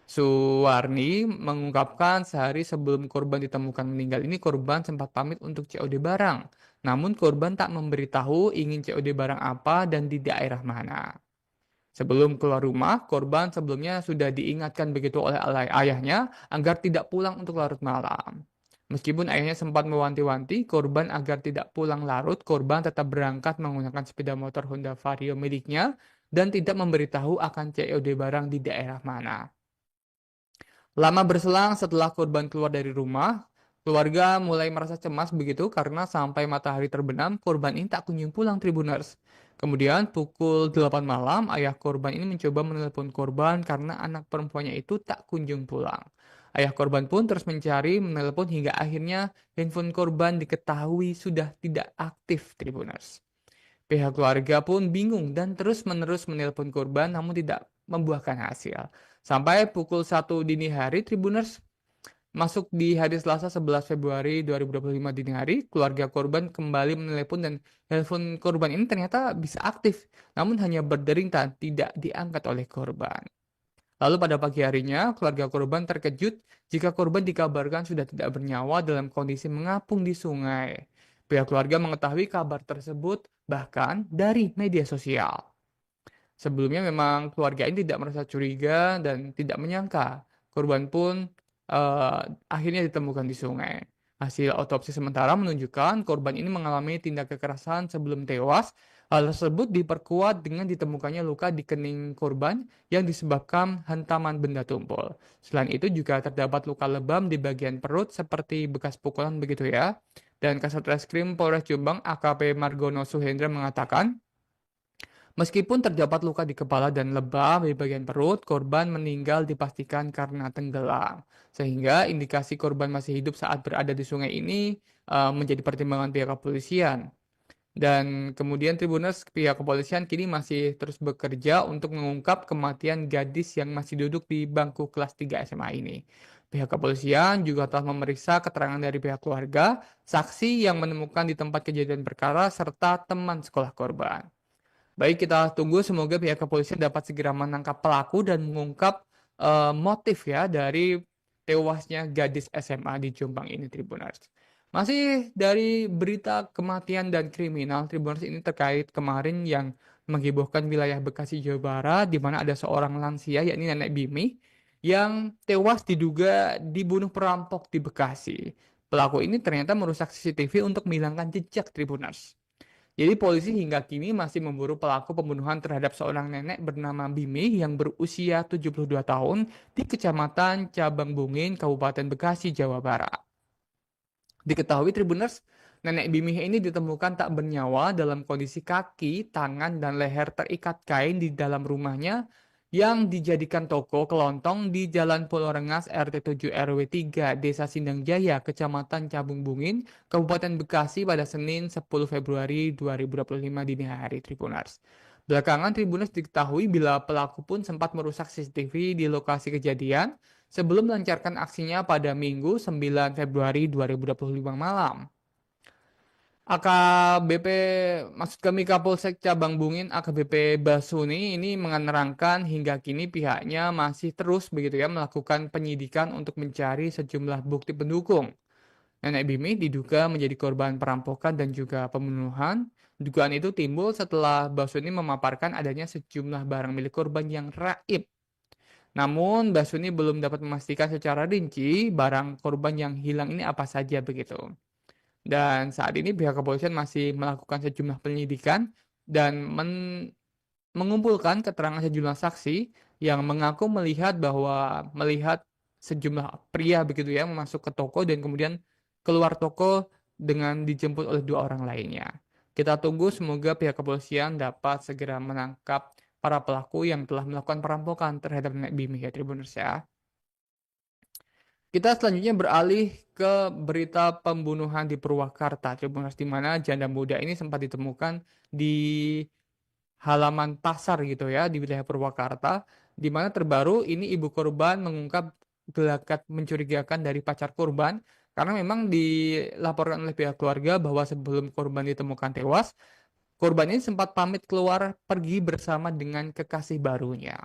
Suwarni mengungkapkan sehari sebelum korban ditemukan meninggal ini korban sempat pamit untuk COD barang. Namun korban tak memberitahu ingin COD barang apa dan di daerah mana. Sebelum keluar rumah, korban sebelumnya sudah diingatkan begitu oleh ayahnya agar tidak pulang untuk larut malam. Meskipun ayahnya sempat mewanti-wanti korban agar tidak pulang larut, korban tetap berangkat menggunakan sepeda motor Honda Vario miliknya dan tidak memberitahu akan COD barang di daerah mana. Lama berselang setelah korban keluar dari rumah, keluarga mulai merasa cemas begitu karena sampai matahari terbenam, korban ini tak kunjung pulang, Tribuners. Kemudian pukul 8 malam, ayah korban ini mencoba menelepon korban karena anak perempuannya itu tak kunjung pulang. Ayah korban pun terus mencari, menelepon hingga akhirnya handphone korban diketahui sudah tidak aktif, Tribuners. Pihak keluarga pun bingung dan terus-menerus menelpon korban namun tidak membuahkan hasil. Sampai pukul 1 dini hari, Tribuners, masuk di hari Selasa 11 Februari 2025 dini hari, keluarga korban kembali menelepon dan telepon korban ini ternyata bisa aktif, namun hanya berdering dan tidak diangkat oleh korban. Lalu pada pagi harinya, keluarga korban terkejut jika korban dikabarkan sudah tidak bernyawa dalam kondisi mengapung di sungai. Pihak keluarga mengetahui kabar tersebut bahkan dari media sosial. Sebelumnya memang keluarga ini tidak merasa curiga dan tidak menyangka korban pun akhirnya ditemukan di sungai. Hasil otopsi sementara menunjukkan korban ini mengalami tindak kekerasan sebelum tewas. Hal tersebut diperkuat dengan ditemukannya luka di kening korban yang disebabkan hantaman benda tumpul. Selain itu juga terdapat luka lebam di bagian perut seperti bekas pukulan begitu ya. Dan Kasat Reskrim Polres Jombang AKP Margono Suhendra mengatakan, meskipun terdapat luka di kepala dan lebam di bagian perut, korban meninggal dipastikan karena tenggelam. Sehingga indikasi korban masih hidup saat berada di sungai ini menjadi pertimbangan pihak kepolisian. Dan kemudian Tribuners, pihak kepolisian kini masih terus bekerja untuk mengungkap kematian gadis yang masih duduk di bangku kelas 3 SMA ini. Pihak kepolisian juga telah memeriksa keterangan dari pihak keluarga, saksi yang menemukan di tempat kejadian perkara, serta teman sekolah korban. Baik, kita tunggu semoga pihak kepolisian dapat segera menangkap pelaku dan mengungkap motif ya dari tewasnya gadis SMA di Jombang ini, Tribuners. Masih dari berita kematian dan kriminal, Tribuners, ini terkait kemarin yang menghebohkan wilayah Bekasi, Jawa Barat, di mana ada seorang lansia, yakni Nenek Bimi, yang tewas diduga dibunuh perampok di Bekasi. Pelaku ini ternyata merusak CCTV untuk menghilangkan jejak, Tribuners. Jadi polisi hingga kini masih memburu pelaku pembunuhan terhadap seorang nenek bernama Bimi yang berusia 72 tahun di Kecamatan Cabang Bungin, Kabupaten Bekasi, Jawa Barat. Diketahui, Tribuners, nenek Bimi ini ditemukan tak bernyawa dalam kondisi kaki, tangan, dan leher terikat kain di dalam rumahnya yang dijadikan toko kelontong di Jalan Pulau Rengas RT 7 RW 3 Desa Sindang Jaya, Kecamatan Cabung Bungin, Kabupaten Bekasi pada Senin 10 Februari 2025 dini hari, Tribuners. Belakangan Tribuners diketahui bila pelaku pun sempat merusak CCTV di lokasi kejadian sebelum melancarkan aksinya pada Minggu 9 Februari 2025 malam. AKBP, maksud kami Kapolsek Cabang Bungin AKBP Basuni ini menerangkan hingga kini pihaknya masih terus begitu ya melakukan penyidikan untuk mencari sejumlah bukti pendukung. Nenek Bimi diduga menjadi korban perampokan dan juga pembunuhan. Dugaan itu timbul setelah Basuni memaparkan adanya sejumlah barang milik korban yang raib. Namun, Basuni belum dapat memastikan secara rinci barang korban yang hilang ini apa saja begitu. Dan saat ini pihak kepolisian masih melakukan sejumlah penyidikan dan mengumpulkan keterangan sejumlah saksi yang mengaku melihat sejumlah pria begitu ya masuk ke toko dan kemudian keluar toko dengan dijemput oleh dua orang lainnya. Kita tunggu semoga pihak kepolisian dapat segera menangkap para pelaku yang telah melakukan perampokan terhadap Nenek Bimi ya Tribuners ya. Kita selanjutnya beralih ke berita pembunuhan di Purwakarta, Tribuners, di mana janda muda ini sempat ditemukan di halaman pasar gitu ya di wilayah Purwakarta, di mana terbaru ini ibu korban mengungkap gelagat mencurigakan dari pacar korban karena memang dilaporkan oleh pihak keluarga bahwa sebelum korban ditemukan tewas, korban ini sempat pamit keluar pergi bersama dengan kekasih barunya.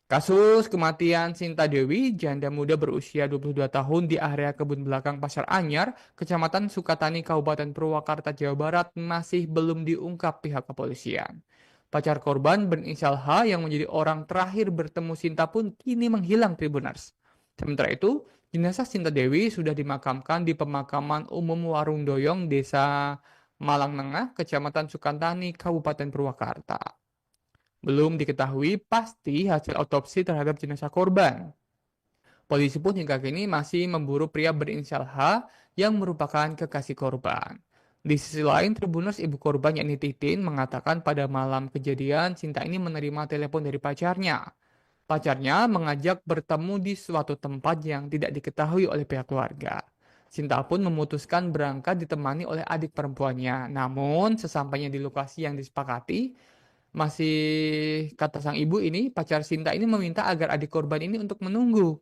Kasus kematian Sinta Dewi, janda muda berusia 22 tahun di area kebun belakang Pasar Anyar, Kecamatan Sukatani, Kabupaten Purwakarta, Jawa Barat, masih belum diungkap pihak kepolisian. Pacar korban berinisial H yang menjadi orang terakhir bertemu Sinta pun kini menghilang, Tribuners. Sementara itu, jenazah Sinta Dewi sudah dimakamkan di pemakaman umum Warung Doyong, Desa Malang Tengah, Kecamatan Sukatani, Kabupaten Purwakarta. Belum diketahui pasti hasil otopsi terhadap jenazah korban. Polisi pun hingga kini masih memburu pria berinisial H yang merupakan kekasih korban. Di sisi lain, Tribuners ibu korban yakni Titin mengatakan pada malam kejadian Sinta ini menerima telepon dari pacarnya. Pacarnya mengajak bertemu di suatu tempat yang tidak diketahui oleh pihak keluarga. Sinta pun memutuskan berangkat ditemani oleh adik perempuannya. Namun, sesampainya di lokasi yang disepakati, masih kata sang ibu ini, pacar Sinta ini meminta agar adik korban ini untuk menunggu.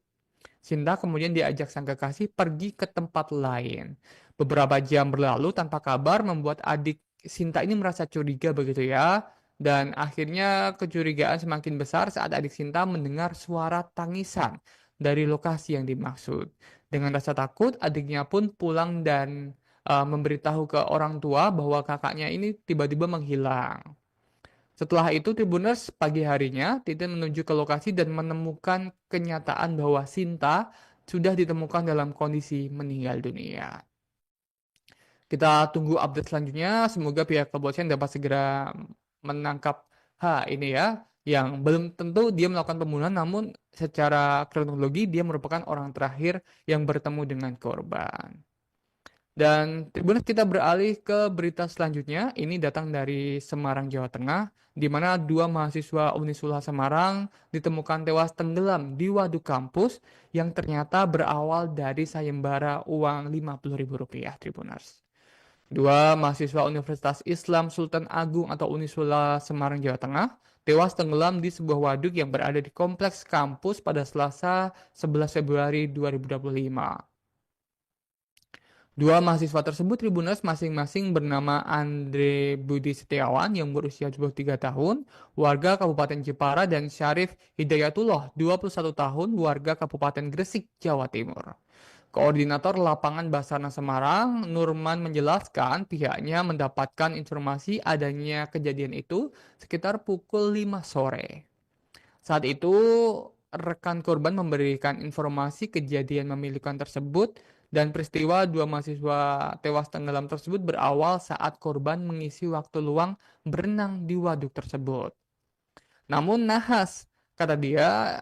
Sinta kemudian diajak sang kekasih pergi ke tempat lain. Beberapa jam berlalu tanpa kabar membuat adik Sinta ini merasa curiga begitu ya. Dan akhirnya kecurigaan semakin besar saat adik Sinta mendengar suara tangisan dari lokasi yang dimaksud. Dengan rasa takut, adiknya pun pulang dan memberitahu ke orang tua bahwa kakaknya ini tiba-tiba menghilang. Setelah itu, Tribuners pagi harinya, Titin menuju ke lokasi dan menemukan kenyataan bahwa Sinta sudah ditemukan dalam kondisi meninggal dunia. Kita tunggu update selanjutnya. Semoga pihak kepolisian dapat segera menangkap H ini ya, yang belum tentu dia melakukan pembunuhan, namun secara kronologi dia merupakan orang terakhir yang bertemu dengan korban. Dan Tribuners kita beralih ke berita selanjutnya. Ini datang dari Semarang, Jawa Tengah, di mana dua mahasiswa Unisula Semarang ditemukan tewas tenggelam di waduk kampus yang ternyata berawal dari sayembara uang Rp50.000, Tribuners. Dua mahasiswa Universitas Islam Sultan Agung atau Unisula Semarang, Jawa Tengah, tewas tenggelam di sebuah waduk yang berada di kompleks kampus pada Selasa 11 Februari 2025. Dua mahasiswa tersebut Tribuners masing-masing bernama Andre Budi Setiawan yang berusia 23 tahun, warga Kabupaten Jepara, dan Syarif Hidayatullah, 21 tahun, warga Kabupaten Gresik, Jawa Timur. Koordinator Lapangan Basarnas Semarang, Nurman, menjelaskan pihaknya mendapatkan informasi adanya kejadian itu sekitar pukul 5 sore. Saat itu, rekan korban memberikan informasi kejadian memilikan tersebut dan peristiwa dua mahasiswa tewas tenggelam tersebut berawal saat korban mengisi waktu luang berenang di waduk tersebut. Namun nahas, kata dia,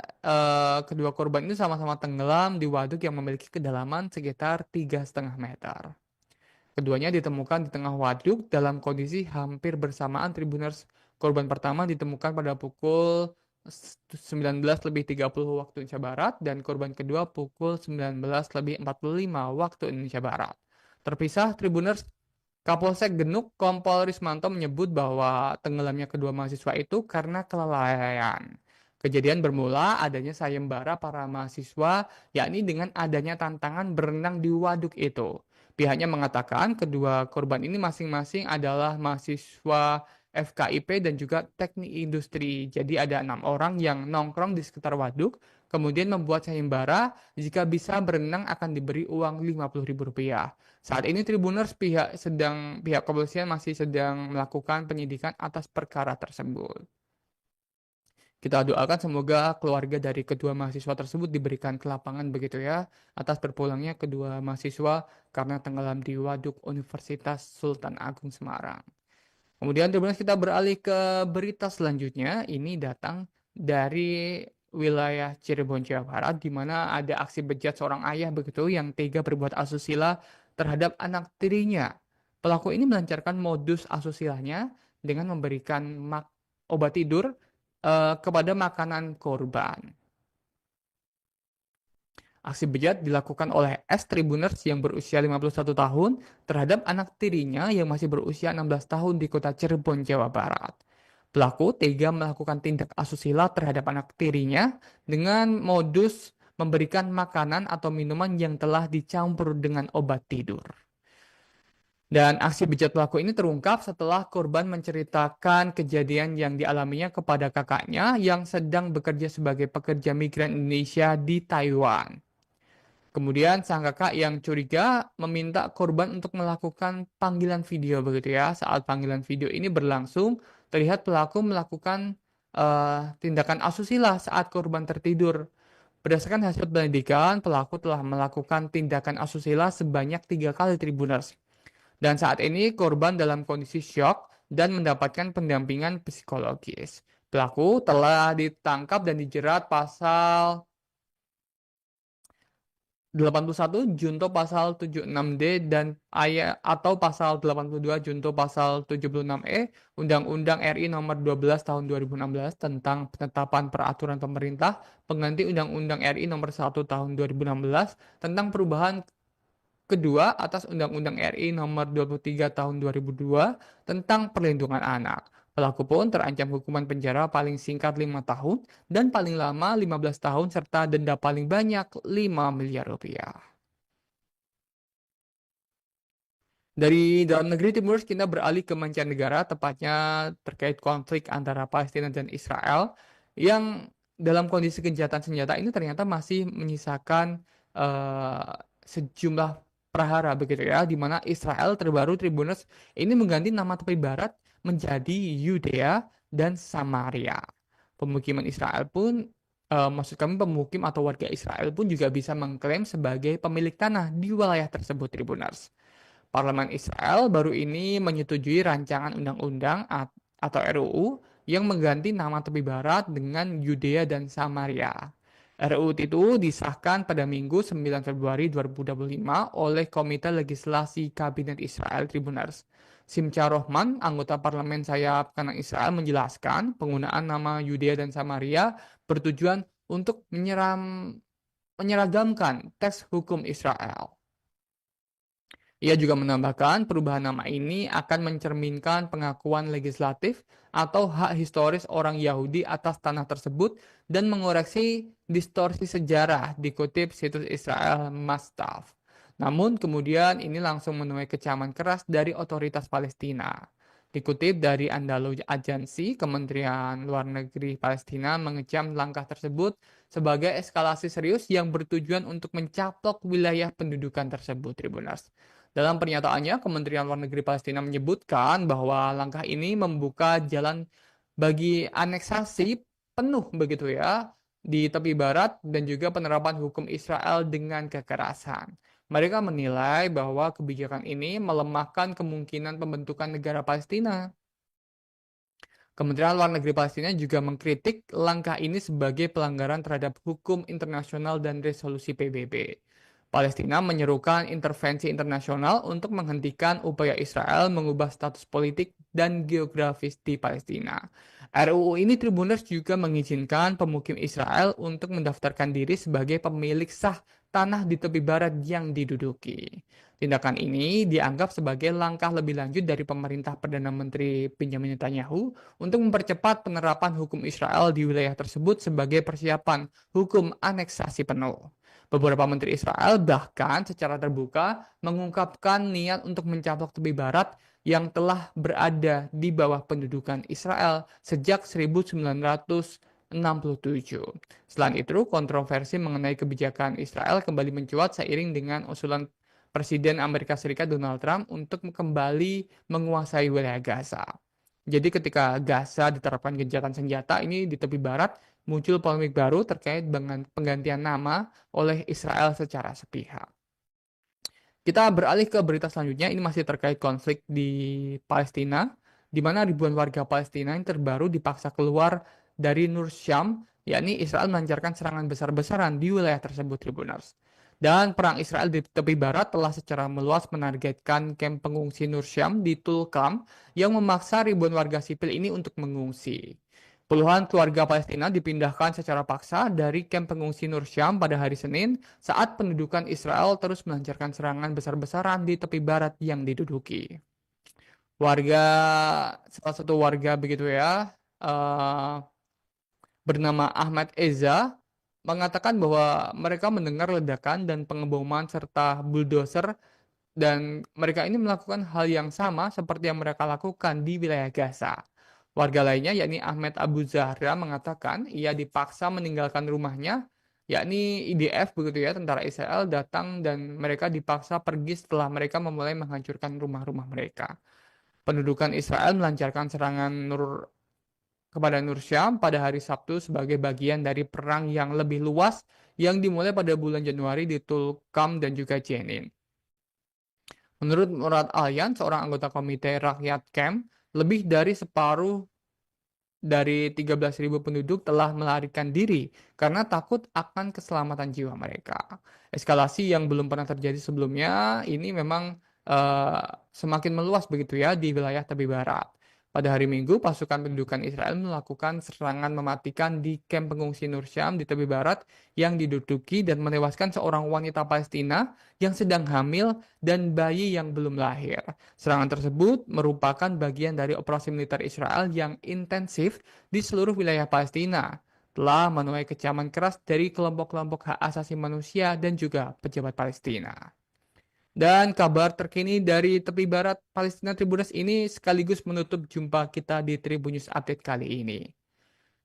kedua korban ini sama-sama tenggelam di waduk yang memiliki kedalaman sekitar 3,5 meter. Keduanya ditemukan di tengah waduk dalam kondisi hampir bersamaan, Tribuners. Korban pertama ditemukan pada pukul 19.30 waktu Indonesia Barat dan korban kedua pukul 19.45 waktu Indonesia Barat. Terpisah, Tribuners, Kapolsek Genuk Kompol Rismanto menyebut bahwa tenggelamnya kedua mahasiswa itu karena kelalaian. Kejadian bermula adanya sayembara para mahasiswa, yakni dengan adanya tantangan berenang di waduk itu. Pihaknya mengatakan kedua korban ini masing-masing adalah mahasiswa FKIP dan juga teknik industri. Jadi ada 6 orang yang nongkrong di sekitar waduk, kemudian membuat sayembara jika bisa berenang akan diberi uang Rp50.000. Saat ini Tribuners pihak kepolisian masih sedang melakukan penyidikan atas perkara tersebut. Kita doakan semoga keluarga dari kedua mahasiswa tersebut diberikan kelapangan begitu ya atas berpulangnya kedua mahasiswa karena tenggelam di Waduk Universitas Sultan Agung Semarang. Kemudian Tribuners kita beralih ke berita selanjutnya. Ini datang dari wilayah Cirebon, Jawa Barat, di mana ada aksi bejat seorang ayah begitu yang tega berbuat asusila terhadap anak tirinya. Pelaku ini melancarkan modus asusilanya dengan memberikan obat tidur kepada makanan korban. Aksi bejat dilakukan oleh S. Tribuners yang berusia 51 tahun terhadap anak tirinya yang masih berusia 16 tahun di kota Cirebon, Jawa Barat. Pelaku tega melakukan tindak asusila terhadap anak tirinya dengan modus memberikan makanan atau minuman yang telah dicampur dengan obat tidur. Dan aksi bejat pelaku ini terungkap setelah korban menceritakan kejadian yang dialaminya kepada kakaknya yang sedang bekerja sebagai pekerja migran Indonesia di Taiwan. Kemudian sang kakak yang curiga meminta korban untuk melakukan panggilan video begitu ya. Saat panggilan video ini berlangsung, terlihat pelaku melakukan tindakan asusila saat korban tertidur. Berdasarkan hasil penyelidikan, pelaku telah melakukan tindakan asusila sebanyak 3 kali Tribuners. Dan saat ini korban dalam kondisi syok dan mendapatkan pendampingan psikologis. Pelaku telah ditangkap dan dijerat pasal 81 Junto pasal 76D dan atau pasal 82 Junto pasal 76E Undang-Undang RI nomor 12 tahun 2016 tentang penetapan peraturan pemerintah pengganti Undang-Undang RI nomor 1 tahun 2016 tentang perubahan kedua atas Undang-Undang RI nomor 23 tahun 2002 tentang perlindungan anak. Pelaku pun terancam hukuman penjara paling singkat 5 tahun dan paling lama 15 tahun serta denda paling banyak 5 miliar rupiah. Dari dalam negeri Timur kita beralih ke mancanegara, tepatnya terkait konflik antara Palestina dan Israel yang dalam kondisi gencatan senjata ini ternyata masih menyisakan sejumlah prahara begitu ya, di mana Israel terbaru Tribuners ini mengganti nama tepi barat menjadi Yudea dan Samaria. Pemukiman Israel pun, maksud kami pemukim atau warga Israel pun juga bisa mengklaim sebagai pemilik tanah di wilayah tersebut Tribuners. Parlemen Israel baru ini menyetujui rancangan undang-undang atau RUU yang mengganti nama tepi barat dengan Yudea dan Samaria. RUU itu disahkan pada Minggu 9 Februari 2025 oleh Komite Legislasi Kabinet Israel Tribuners. Simcha Rohman, anggota parlemen sayap kanan Israel, menjelaskan penggunaan nama Yudea dan Samaria bertujuan untuk menyeragamkan teks hukum Israel. Ia juga menambahkan perubahan nama ini akan mencerminkan pengakuan legislatif atau hak historis orang Yahudi atas tanah tersebut dan mengoreksi distorsi sejarah, dikutip situs Israel Mastaf. Namun kemudian ini langsung menuai kecaman keras dari otoritas Palestina. Dikutip dari Andalusia Agency, Kementerian Luar Negeri Palestina mengecam langkah tersebut sebagai eskalasi serius yang bertujuan untuk mencaplok wilayah pendudukan tersebut, Tribuners. Dalam pernyataannya, Kementerian Luar Negeri Palestina menyebutkan bahwa langkah ini membuka jalan bagi aneksasi penuh begitu ya di tepi barat dan juga penerapan hukum Israel dengan kekerasan. Mereka menilai bahwa kebijakan ini melemahkan kemungkinan pembentukan negara Palestina. Kementerian Luar Negeri Palestina juga mengkritik langkah ini sebagai pelanggaran terhadap hukum internasional dan resolusi PBB. Palestina menyerukan intervensi internasional untuk menghentikan upaya Israel mengubah status politik dan geografis di Palestina. RUU ini Tribuners juga mengizinkan pemukim Israel untuk mendaftarkan diri sebagai pemilik sah tanah di tepi barat yang diduduki. Tindakan ini dianggap sebagai langkah lebih lanjut dari pemerintah Perdana Menteri Benjamin Netanyahu untuk mempercepat penerapan hukum Israel di wilayah tersebut sebagai persiapan hukum aneksasi penuh. Beberapa menteri Israel bahkan secara terbuka mengungkapkan niat untuk mencaplok tepi barat yang telah berada di bawah pendudukan Israel sejak 1967. Selain itu, kontroversi mengenai kebijakan Israel kembali mencuat seiring dengan usulan Presiden Amerika Serikat Donald Trump untuk kembali menguasai wilayah Gaza. Jadi ketika Gaza diterapkan gencatan senjata ini di tepi barat, muncul polemik baru terkait dengan penggantian nama oleh Israel secara sepihak. Kita beralih ke berita selanjutnya, ini masih terkait konflik di Palestina, di mana ribuan warga Palestina yang terbaru dipaksa keluar dari Nur Syam, yakni Israel melancarkan serangan besar-besaran di wilayah tersebut, Tribuners. Dan perang Israel di tepi barat telah secara meluas menargetkan kamp pengungsi Nur Syam di Tulkam yang memaksa ribuan warga sipil ini untuk mengungsi. Puluhan keluarga Palestina dipindahkan secara paksa dari kamp pengungsi Nur Syam pada hari Senin saat pendudukan Israel terus melancarkan serangan besar-besaran di tepi barat yang diduduki. Warga, salah satu warga begitu ya, bernama Ahmad Eza, mengatakan bahwa mereka mendengar ledakan dan pengeboman serta bulldozer dan mereka ini melakukan hal yang sama seperti yang mereka lakukan di wilayah Gaza. Warga lainnya, yakni Ahmed Abu Zahra, mengatakan ia dipaksa meninggalkan rumahnya, yakni IDF begitu ya, tentara Israel datang dan mereka dipaksa pergi setelah mereka memulai menghancurkan rumah-rumah mereka. Pendudukan Israel melancarkan serangan kepada Nur Syam pada hari Sabtu sebagai bagian dari perang yang lebih luas yang dimulai pada bulan Januari di Tulkam dan juga Jenin. Menurut Murad Alyan, seorang anggota komite rakyat camp, lebih dari separuh dari 13.000 penduduk telah melarikan diri karena takut akan keselamatan jiwa mereka. Eskalasi yang belum pernah terjadi sebelumnya ini memang semakin meluas begitu ya di wilayah tepi barat. Pada hari Minggu, pasukan pendudukan Israel melakukan serangan mematikan di kamp pengungsi Nur Syam di tepi barat yang diduduki dan menewaskan seorang wanita Palestina yang sedang hamil dan bayi yang belum lahir. Serangan tersebut merupakan bagian dari operasi militer Israel yang intensif di seluruh wilayah Palestina, telah menuai kecaman keras dari kelompok-kelompok hak asasi manusia dan juga pejabat Palestina. Dan kabar terkini dari tepi barat Palestina Tribunnews ini sekaligus menutup jumpa kita di Tribunnews Update kali ini.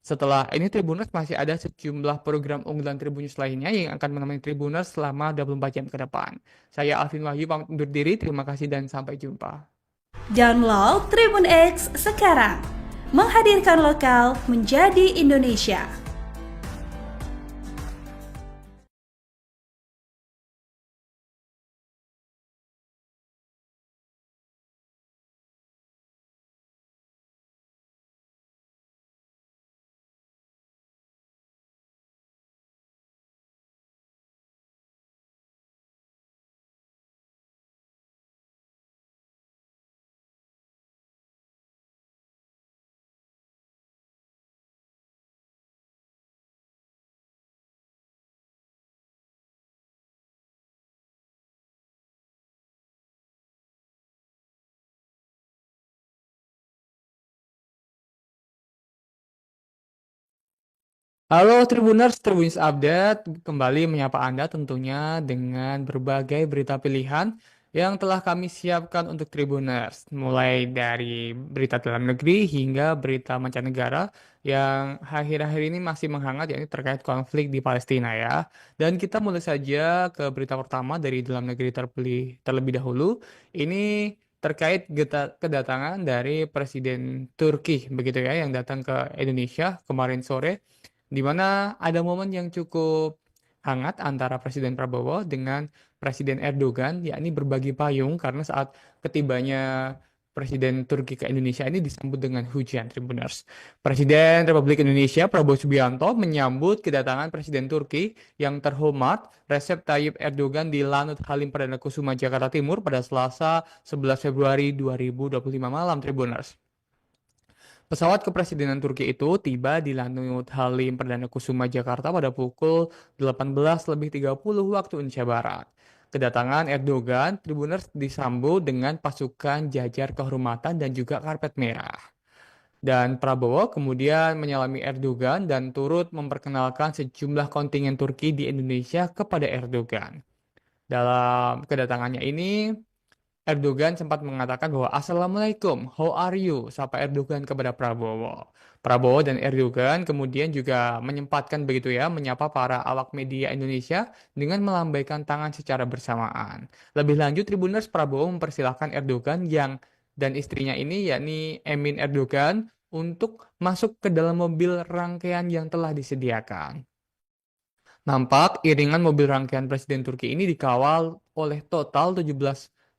Setelah ini Tribunnews masih ada sejumlah program unggulan Tribunnews lainnya yang akan menemani Tribunnews selama 24 jam ke depan. Saya Alvin Wahyu pamit undur diri, terima kasih dan sampai jumpa. Download Tribun X sekarang. Menghadirkan lokal menjadi Indonesia. Halo Tribuners, Tribunnews Update kembali menyapa Anda tentunya dengan berbagai berita pilihan yang telah kami siapkan untuk Tribuners. Mulai dari berita dalam negeri hingga berita mancanegara yang akhir-akhir ini masih menghangat, yakni terkait konflik di Palestina ya. Dan kita mulai saja ke berita pertama dari dalam negeri terlebih dahulu. Ini terkait kedatangan dari Presiden Turki begitu ya, yang datang ke Indonesia kemarin sore, di mana ada momen yang cukup hangat antara Presiden Prabowo dengan Presiden Erdogan, yakni berbagi payung karena saat ketibanya Presiden Turki ke Indonesia ini disambut dengan hujan, Tribuners. Presiden Republik Indonesia Prabowo Subianto menyambut kedatangan Presiden Turki yang terhormat Recep Tayyip Erdogan di Lanut Halim Perdana Kusuma, Jakarta Timur pada Selasa 11 Februari 2025 malam, Tribuners. Pesawat kepresidenan Turki itu tiba di Lanut Halim Perdana Kusuma Jakarta pada pukul 18.30 waktu Indonesia Barat. Kedatangan Erdogan, Tribuners disambut dengan pasukan jajar kehormatan dan juga karpet merah. Dan Prabowo kemudian menyalami Erdogan dan turut memperkenalkan sejumlah kontingen Turki di Indonesia kepada Erdogan. Dalam kedatangannya ini, Erdogan sempat mengatakan bahwa Assalamualaikum, how are you? Sapa Erdogan kepada Prabowo. Prabowo dan Erdogan kemudian juga menyempatkan begitu ya, menyapa para awak media Indonesia dengan melambaikan tangan secara bersamaan. Lebih lanjut, Tribuners, Prabowo mempersilahkan Erdogan yang dan istrinya ini yakni Emin Erdogan untuk masuk ke dalam mobil rangkaian yang telah disediakan. Nampak iringan mobil rangkaian Presiden Turki ini dikawal oleh total 17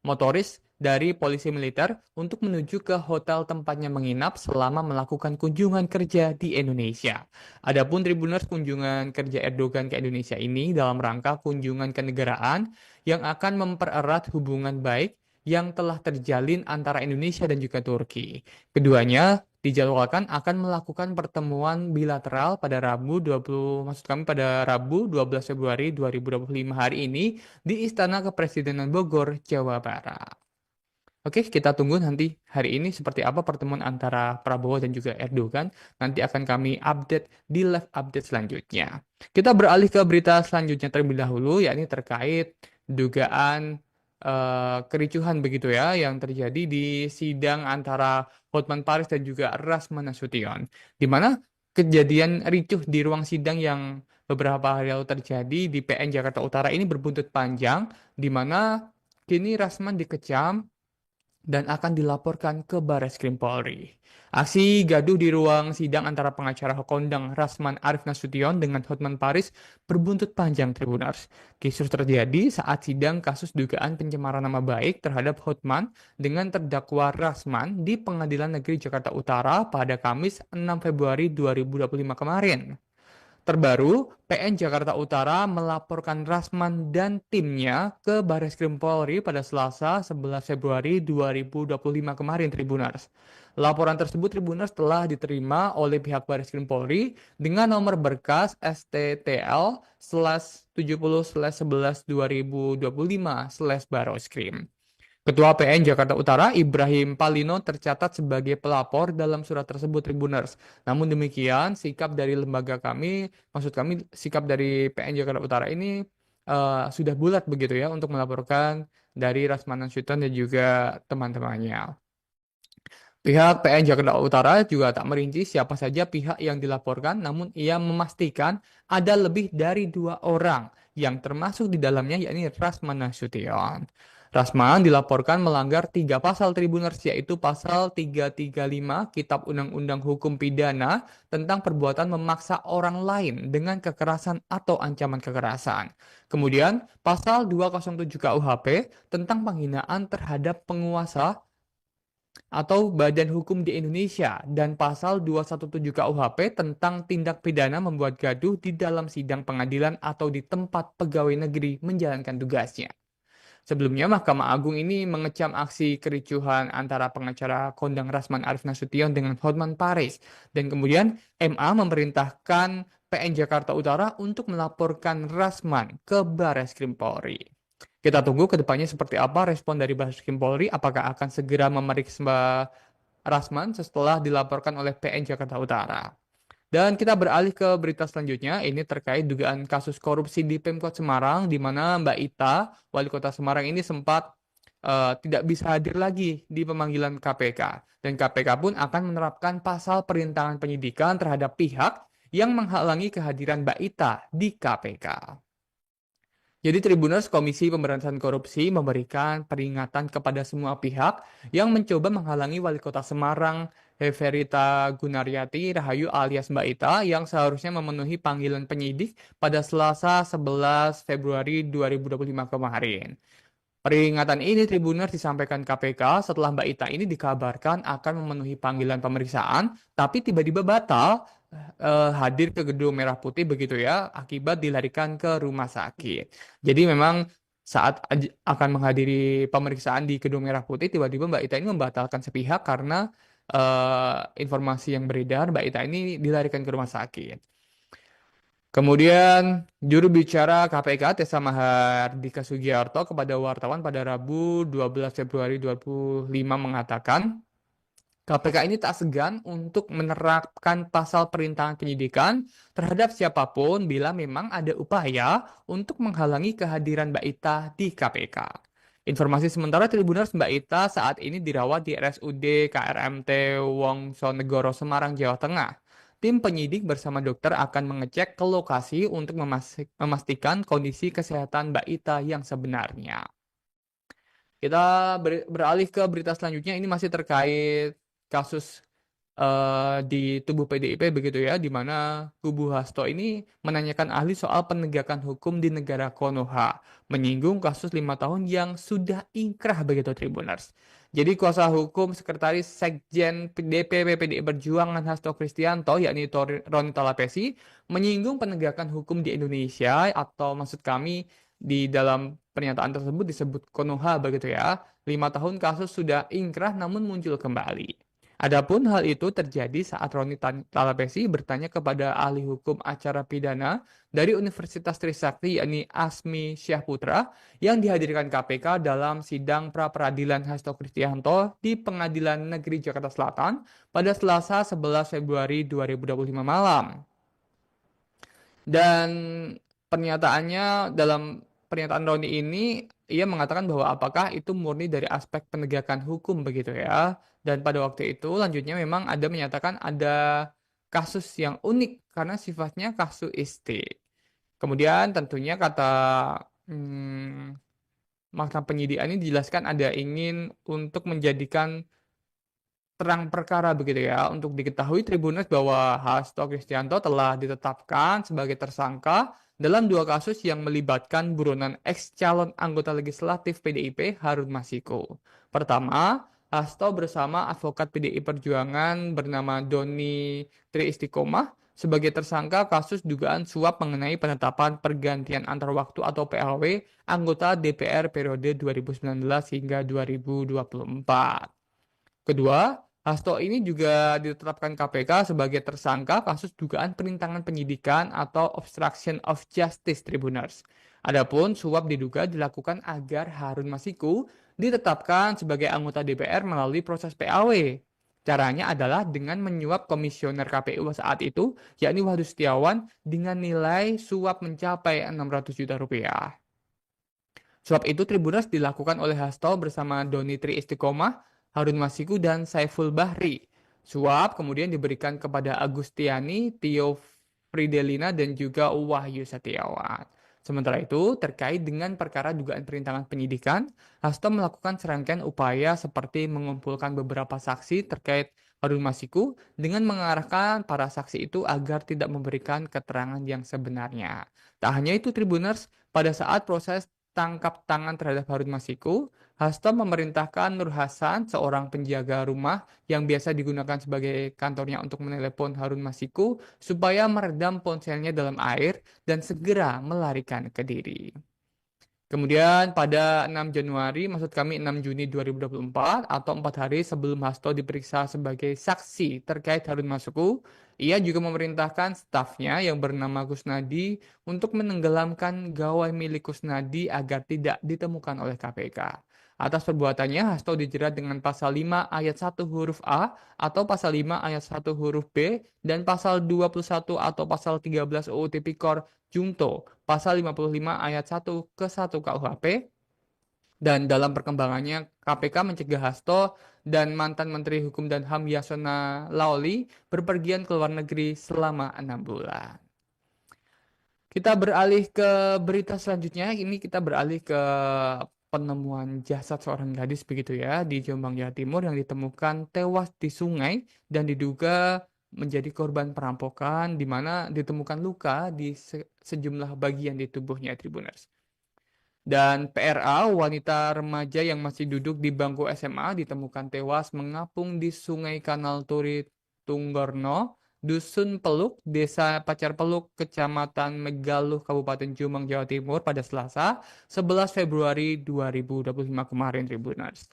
motoris dari polisi militer untuk menuju ke hotel tempatnya menginap selama melakukan kunjungan kerja di Indonesia. Adapun Tribuners, kunjungan kerja Erdogan ke Indonesia ini dalam rangka kunjungan kenegaraan yang akan mempererat hubungan baik yang telah terjalin antara Indonesia dan juga Turki. Keduanya dijadwalkan akan melakukan pertemuan bilateral pada Rabu 12 Februari 2025 hari ini di Istana Kepresidenan Bogor, Jawa Barat. Oke, kita tunggu nanti hari ini seperti apa pertemuan antara Prabowo dan juga Erdogan. Nanti akan kami update di live update selanjutnya. Kita beralih ke berita selanjutnya terlebih dahulu, yakni terkait dugaan kericuhan begitu ya yang terjadi di sidang antara Hotman Paris dan juga Rasman Nasution, di mana kejadian ricuh di ruang sidang yang beberapa hari lalu terjadi di PN Jakarta Utara ini berbuntut panjang, di mana kini Rasman dikecam dan akan dilaporkan ke Barreskrim Polri. Aksi gaduh di ruang sidang antara pengacara kondang Rasman Arif Nasution dengan Hotman Paris berbuntut panjang, Tribuners. Kisruh terjadi saat sidang kasus dugaan pencemaran nama baik terhadap Hotman dengan terdakwa Rasman di Pengadilan Negeri Jakarta Utara pada Kamis 6 Februari 2025 kemarin. Terbaru, PN Jakarta Utara melaporkan Rasman dan timnya ke Barreskrim Polri pada Selasa 11 Februari 2025 kemarin, Tribuners. Laporan tersebut, Tribuners, telah diterima oleh pihak Barreskrim Polri dengan nomor berkas STTL/70/11/2025/Barreskrim. Ketua PN Jakarta Utara, Ibrahim Palino, tercatat sebagai pelapor dalam surat tersebut, Tribuners. Namun demikian, sikap dari lembaga kami, maksud kami sikap dari PN Jakarta Utara ini sudah bulat begitu ya untuk melaporkan dari Rasman Nasution dan juga teman-temannya. Pihak PN Jakarta Utara juga tak merinci siapa saja pihak yang dilaporkan, namun ia memastikan ada lebih dari 2 orang yang termasuk di dalamnya, yakni Rasman Nasution. Rasman dilaporkan melanggar 3 pasal, Tribuners, yaitu pasal 335 Kitab Undang-Undang Hukum Pidana tentang perbuatan memaksa orang lain dengan kekerasan atau ancaman kekerasan. Kemudian pasal 207 KUHP tentang penghinaan terhadap penguasa atau badan hukum di Indonesia dan pasal 217 KUHP tentang tindak pidana membuat gaduh di dalam sidang pengadilan atau di tempat pegawai negeri menjalankan tugasnya. Sebelumnya, Mahkamah Agung ini mengecam aksi kericuhan antara pengacara kondang Rasman Arif Nasution dengan Hotman Paris. Dan kemudian MA memerintahkan PN Jakarta Utara untuk melaporkan Rasman ke Barreskrim Polri. Kita tunggu ke depannya seperti apa respon dari Barreskrim Polri, apakah akan segera memeriksa Rasman setelah dilaporkan oleh PN Jakarta Utara. Dan kita beralih ke berita selanjutnya, ini terkait dugaan kasus korupsi di Pemkot Semarang, di mana Mbak Ita, Wali Kota Semarang ini sempat tidak bisa hadir lagi di pemanggilan KPK. Dan KPK pun akan menerapkan pasal perintangan penyidikan terhadap pihak yang menghalangi kehadiran Mbak Ita di KPK. Jadi Tribuners, Komisi Pemberantasan Korupsi memberikan peringatan kepada semua pihak yang mencoba menghalangi Wali Kota Semarang, Heverita Gunaryanti Rahayu alias Mbak Ita, yang seharusnya memenuhi panggilan penyidik pada Selasa 11 Februari 2025 kemarin. Peringatan ini, Tribuners, disampaikan KPK setelah Mbak Ita ini dikabarkan akan memenuhi panggilan pemeriksaan, tapi tiba-tiba batal hadir ke Gedung Merah Putih begitu ya, akibat dilarikan ke rumah sakit. Jadi memang saat akan menghadiri pemeriksaan di Gedung Merah Putih, tiba-tiba Mbak Ita ini membatalkan sepihak karena informasi yang beredar Mbak Ita ini dilarikan ke rumah sakit. Kemudian, juru bicara KPK Tessa Mahardika Sugiarto kepada wartawan pada Rabu 12 Februari 2025 mengatakan, KPK ini tak segan untuk menerapkan pasal perintangan penyidikan terhadap siapapun bila memang ada upaya untuk menghalangi kehadiran Mbak Ita di KPK. Informasi sementara, Tribuners, Mbak Ita saat ini dirawat di RSUD KRMT Wongsonegoro, Semarang, Jawa Tengah. Tim penyidik bersama dokter akan mengecek ke lokasi untuk memastikan kondisi kesehatan Mbak Ita yang sebenarnya. Kita beralih ke berita selanjutnya. Ini masih terkait kasus di tubuh PDIP begitu ya, di mana kubu Hasto ini menanyakan ahli soal penegakan hukum di negara Konoha, menyinggung kasus 5 tahun yang sudah ingkrah begitu Tribuners. Jadi kuasa hukum Sekretaris Sekjen DPP PDI Perjuangan Hasto Kristianto, yakni Roni Talapesi, menyinggung penegakan hukum di Indonesia, atau maksud kami di dalam pernyataan tersebut disebut Konoha begitu ya. 5 tahun kasus sudah ingkrah namun muncul kembali. Adapun hal itu terjadi saat Roni Talapesi bertanya kepada ahli hukum acara pidana dari Universitas Trisakti yakni Asmi Syahputra yang dihadirkan KPK dalam sidang pra-peradilan Hasto Kristianto di Pengadilan Negeri Jakarta Selatan pada Selasa 11 Februari 2025 malam. Dan dalam pernyataan Roni ini, ia mengatakan bahwa apakah itu murni dari aspek penegakan hukum begitu ya. Dan pada waktu itu lanjutnya memang ada menyatakan ada kasus yang unik karena sifatnya kasuistik. Kemudian tentunya kata hmm, makna penyidikan ini dijelaskan ada ingin untuk menjadikan terang perkara begitu ya. Untuk diketahui Tribuners bahwa Hasto Kristianto telah ditetapkan sebagai tersangka dalam 2 kasus yang melibatkan buronan ex calon anggota legislatif PDIP Harun Masiku. Pertama, Hasto bersama advokat PDI Perjuangan bernama Doni Tri Istiqomah sebagai tersangka kasus dugaan suap mengenai penetapan pergantian antar waktu atau PLW anggota DPR periode 2019 hingga 2024. Kedua, Hasto ini juga ditetapkan KPK sebagai tersangka kasus dugaan perintangan penyidikan atau obstruction of justice Tribuners. Adapun suap diduga dilakukan agar Harun Masiku ditetapkan sebagai anggota DPR melalui proses PAW. Caranya adalah dengan menyuap komisioner KPU saat itu, yakni Wahyu Setiawan, dengan nilai suap mencapai 600 juta rupiah. Suap itu Tribuners dilakukan oleh Hasto bersama Doni Tri Istiqomah, Harun Masiku, dan Saiful Bahri. Suap kemudian diberikan kepada Agustiani, Tio Fridelina, dan juga Wahyu Setiawan. Sementara itu, terkait dengan perkara dugaan perintangan penyidikan, Hasto melakukan serangkaian upaya seperti mengumpulkan beberapa saksi terkait Harun Masiku dengan mengarahkan para saksi itu agar tidak memberikan keterangan yang sebenarnya. Tak hanya itu, Tribuners, pada saat proses tangkap tangan terhadap Harun Masiku, Hasto memerintahkan Nur Hasan, seorang penjaga rumah yang biasa digunakan sebagai kantornya untuk menelepon Harun Masiku, supaya meredam ponselnya dalam air dan segera melarikan ke diri. Kemudian pada 6 Januari, maksud kami 6 Juni 2024, atau 4 hari sebelum Hasto diperiksa sebagai saksi terkait Harun Masiku, ia juga memerintahkan stafnya yang bernama Kusnadi untuk menenggelamkan gawai milik Kusnadi agar tidak ditemukan oleh KPK. Atas perbuatannya, Hasto dijerat dengan pasal 5 ayat 1 huruf A atau pasal 5 ayat 1 huruf B dan pasal 21 atau pasal 13 UU Tipikor Junto pasal 55 ayat 1 ke 1 KUHP. Dan dalam perkembangannya, KPK mencegah Hasto dan mantan Menteri Hukum dan HAM Yasona Laoli berpergian ke luar negeri selama 6 bulan. Kita beralih ke berita selanjutnya. Ini kita beralih ke penemuan jasad seorang gadis begitu ya di Jombang, Jawa Timur yang ditemukan tewas di sungai dan diduga menjadi korban perampokan di mana ditemukan luka di sejumlah bagian di tubuhnya Tribuners. Dan PRA, wanita remaja yang masih duduk di bangku SMA, ditemukan tewas mengapung di Sungai Kanal Turi Tunggorno, Dusun Peluk, Desa Pacar Peluk, Kecamatan Megaluh, Kabupaten Jombang, Jawa Timur pada Selasa 11 Februari 2025 kemarin, Tribuners.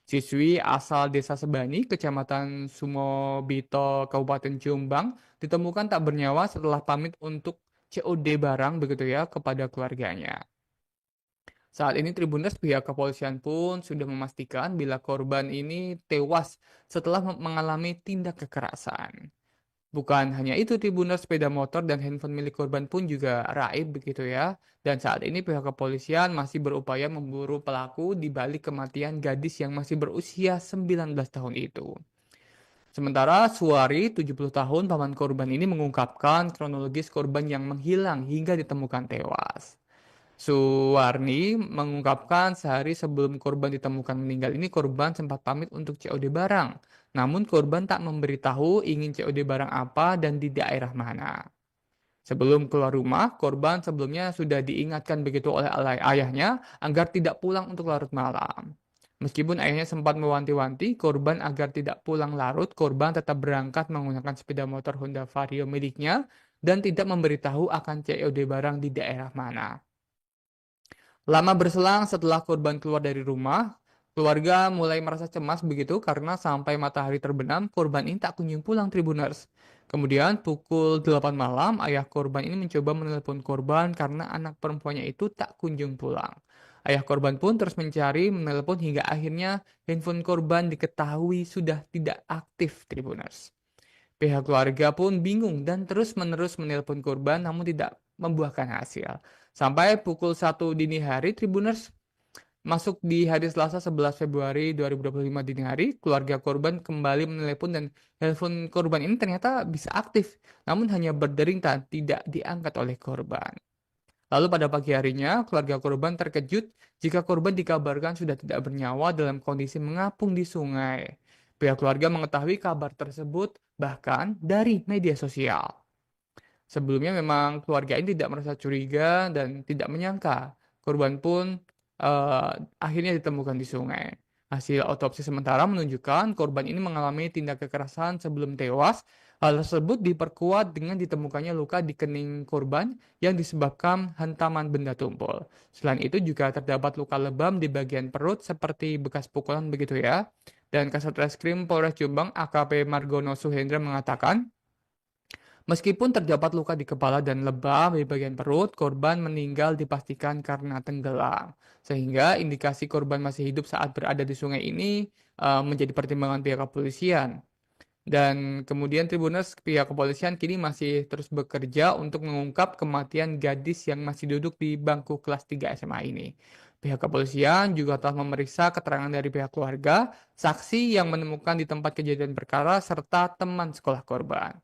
Siswi asal Desa Sebani, Kecamatan Sumobito, Kabupaten Jombang, ditemukan tak bernyawa setelah pamit untuk COD barang begitu ya kepada keluarganya. Saat ini Tribuners, pihak kepolisian pun sudah memastikan bila korban ini tewas setelah mengalami tindak kekerasan. Bukan hanya itu, Tribuners, sepeda motor dan handphone milik korban pun juga raib begitu ya. Dan saat ini pihak kepolisian masih berupaya memburu pelaku di balik kematian gadis yang masih berusia 19 tahun itu. Sementara Suwari, 70 tahun, paman korban ini mengungkapkan kronologis korban yang menghilang hingga ditemukan tewas. Suwarni mengungkapkan sehari sebelum korban ditemukan meninggal ini korban sempat pamit untuk COD barang. Namun korban tak memberitahu ingin COD barang apa dan di daerah mana. Sebelum keluar rumah, korban sebelumnya sudah diingatkan begitu oleh ayahnya agar tidak pulang untuk larut malam. Meskipun ayahnya sempat mewanti-wanti korban agar tidak pulang larut, korban tetap berangkat menggunakan sepeda motor Honda Vario miliknya dan tidak memberitahu akan COD barang di daerah mana. Lama berselang setelah korban keluar dari rumah, keluarga mulai merasa cemas begitu karena sampai matahari terbenam, korban ini tak kunjung pulang Tribuners. Kemudian pukul 8 malam, ayah korban ini mencoba menelepon korban karena anak perempuannya itu tak kunjung pulang. Ayah korban pun terus mencari, menelepon hingga akhirnya handphone korban diketahui sudah tidak aktif Tribuners. Pihak keluarga pun bingung dan terus-menerus menelpon korban namun tidak membuahkan hasil. Sampai pukul 1 dini hari, Tribuners masuk di hari Selasa 11 Februari 2025 dini hari, keluarga korban kembali menelepon dan telepon korban ini ternyata bisa aktif, namun hanya berdering dan tidak diangkat oleh korban. Lalu pada pagi harinya, keluarga korban terkejut jika korban dikabarkan sudah tidak bernyawa dalam kondisi mengapung di sungai. Pihak keluarga mengetahui kabar tersebut bahkan dari media sosial. Sebelumnya memang keluarga ini tidak merasa curiga dan tidak menyangka korban pun akhirnya ditemukan di sungai. Hasil otopsi sementara menunjukkan korban ini mengalami tindak kekerasan sebelum tewas. Hal tersebut diperkuat dengan ditemukannya luka di kening korban yang disebabkan hantaman benda tumpul. Selain itu juga terdapat luka lebam di bagian perut seperti bekas pukulan begitu ya. Dan Kasat Reskrim Polres Jombang AKP Margono Suhendra mengatakan, meskipun terdapat luka di kepala dan lebam di bagian perut, korban meninggal dipastikan karena tenggelam. Sehingga indikasi korban masih hidup saat berada di sungai ini menjadi pertimbangan pihak kepolisian. Dan kemudian Tribuners pihak kepolisian kini masih terus bekerja untuk mengungkap kematian gadis yang masih duduk di bangku kelas 3 SMA ini. Pihak kepolisian juga telah memeriksa keterangan dari pihak keluarga, saksi yang menemukan di tempat kejadian perkara, serta teman sekolah korban.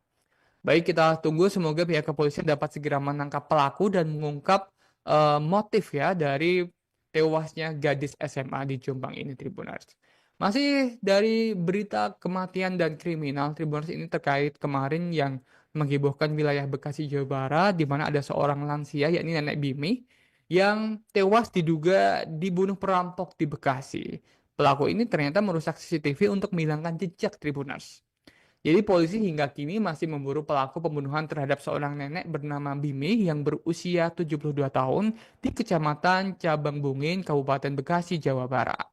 Baik, kita tunggu semoga pihak kepolisian dapat segera menangkap pelaku dan mengungkap motif ya dari tewasnya gadis SMA di Jombang ini, Tribuners. Masih dari berita kematian dan kriminal, Tribuners, ini terkait kemarin yang menghebohkan wilayah Bekasi, Jawa Barat, di mana ada seorang lansia, yakni Nenek Bimi, yang tewas diduga dibunuh perampok di Bekasi. Pelaku ini ternyata merusak CCTV untuk menghilangkan jejak, Tribuners. Jadi polisi hingga kini masih memburu pelaku pembunuhan terhadap seorang nenek bernama Bimi yang berusia 72 tahun di Kecamatan Cabang Bungin, Kabupaten Bekasi, Jawa Barat.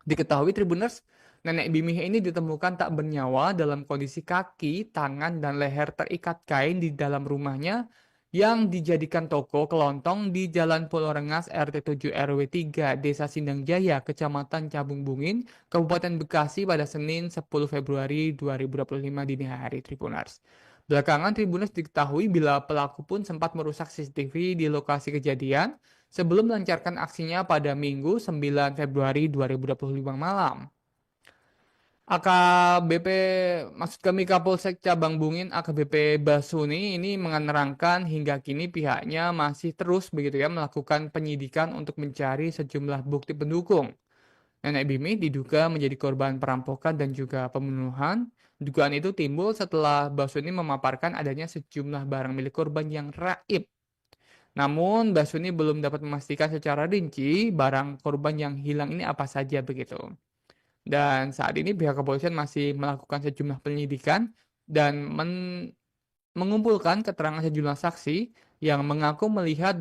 Diketahui Tribuners, nenek Bimi ini ditemukan tak bernyawa dalam kondisi kaki, tangan, dan leher terikat kain di dalam rumahnya yang dijadikan toko kelontong di Jalan Pulau Rengas RT 7 RW 3 Desa Sindang Jaya, Kecamatan Cabung Bungin, Kabupaten Bekasi pada Senin 10 Februari 2025 dini hari, Tribuners. Belakangan Tribuners diketahui bila pelaku pun sempat merusak CCTV di lokasi kejadian sebelum melancarkan aksinya pada Minggu 9 Februari 2025 malam. AKBP, maksud kami Kapolsek Cabang Bungin AKBP Basuni ini menerangkan hingga kini pihaknya masih terus begitu ya melakukan penyidikan untuk mencari sejumlah bukti pendukung. Nenek Bimi diduga menjadi korban perampokan dan juga pembunuhan. Dugaan itu timbul setelah Basuni memaparkan adanya sejumlah barang milik korban yang raib. Namun Basuni belum dapat memastikan secara rinci barang korban yang hilang ini apa saja begitu. Dan saat ini pihak kepolisian masih melakukan sejumlah penyidikan dan mengumpulkan keterangan sejumlah saksi yang mengaku melihat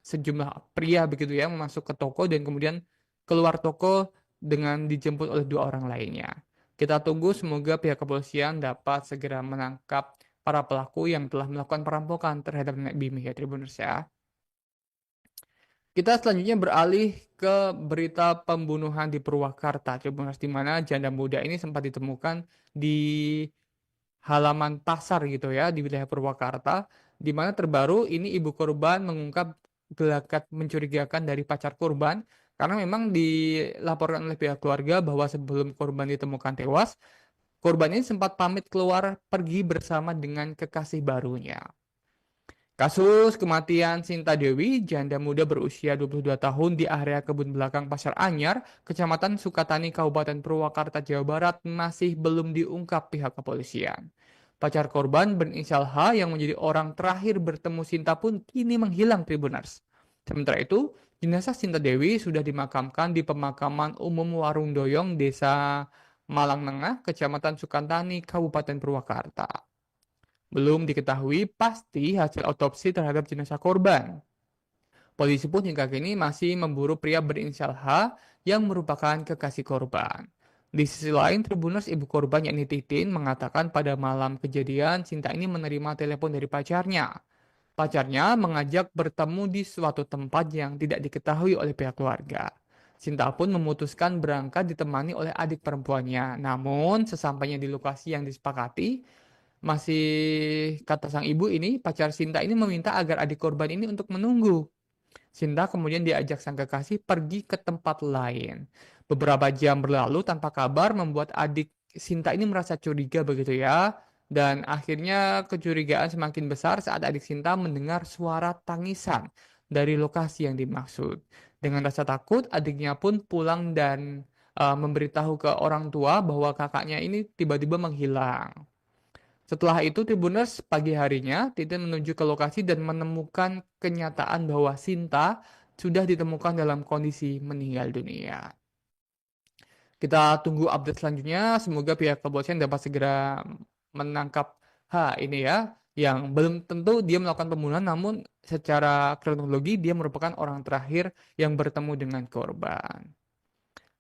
sejumlah pria begitu ya masuk ke toko dan kemudian keluar toko dengan dijemput oleh dua orang lainnya. Kita tunggu semoga pihak kepolisian dapat segera menangkap para pelaku yang telah melakukan perampokan terhadap Nenek Bimi ya, Tribuners ya. Kita selanjutnya beralih ke berita pembunuhan di Purwakarta, Tribuners, di mana janda muda ini sempat ditemukan di halaman pasar gitu ya di wilayah Purwakarta, di mana terbaru ini ibu korban mengungkap gelagat mencurigakan dari pacar korban karena memang dilaporkan oleh pihak keluarga bahwa sebelum korban ditemukan tewas, korban ini sempat pamit keluar pergi bersama dengan kekasih barunya. Kasus kematian Sinta Dewi, janda muda berusia 22 tahun di area kebun belakang Pasar Anyar, Kecamatan Sukatani, Kabupaten Purwakarta, Jawa Barat, masih belum diungkap pihak kepolisian. Pacar korban berinisial H yang menjadi orang terakhir bertemu Sinta pun kini menghilang, Tribuners. Sementara itu, jenazah Sinta Dewi sudah dimakamkan di pemakaman umum Warung Doyong, Desa Malang Nengah, Kecamatan Sukatani, Kabupaten Purwakarta. Belum diketahui pasti hasil otopsi terhadap jenazah korban. Polisi pun hingga kini masih memburu pria berinisial H yang merupakan kekasih korban. Di sisi lain, Tribuners ibu korban yakni Titin mengatakan pada malam kejadian Sinta ini menerima telepon dari pacarnya. Pacarnya mengajak bertemu di suatu tempat yang tidak diketahui oleh pihak keluarga. Sinta pun memutuskan berangkat ditemani oleh adik perempuannya. Namun, sesampainya di lokasi yang disepakati, masih kata sang ibu ini, pacar Sinta ini meminta agar adik korban ini untuk menunggu. Sinta kemudian diajak sang kekasih pergi ke tempat lain. Beberapa jam berlalu tanpa kabar membuat adik Sinta ini merasa curiga begitu ya. Dan akhirnya kecurigaan semakin besar saat adik Sinta mendengar suara tangisan dari lokasi yang dimaksud. Dengan rasa takut, adiknya pun pulang dan memberitahu ke orang tua bahwa kakaknya ini tiba-tiba menghilang. Setelah itu, Tribuners pagi harinya, Titin menuju ke lokasi dan menemukan kenyataan bahwa Sinta sudah ditemukan dalam kondisi meninggal dunia. Kita tunggu update selanjutnya. Semoga pihak kepolisian dapat segera menangkap H ini ya, yang belum tentu dia melakukan pembunuhan, namun secara kronologi dia merupakan orang terakhir yang bertemu dengan korban.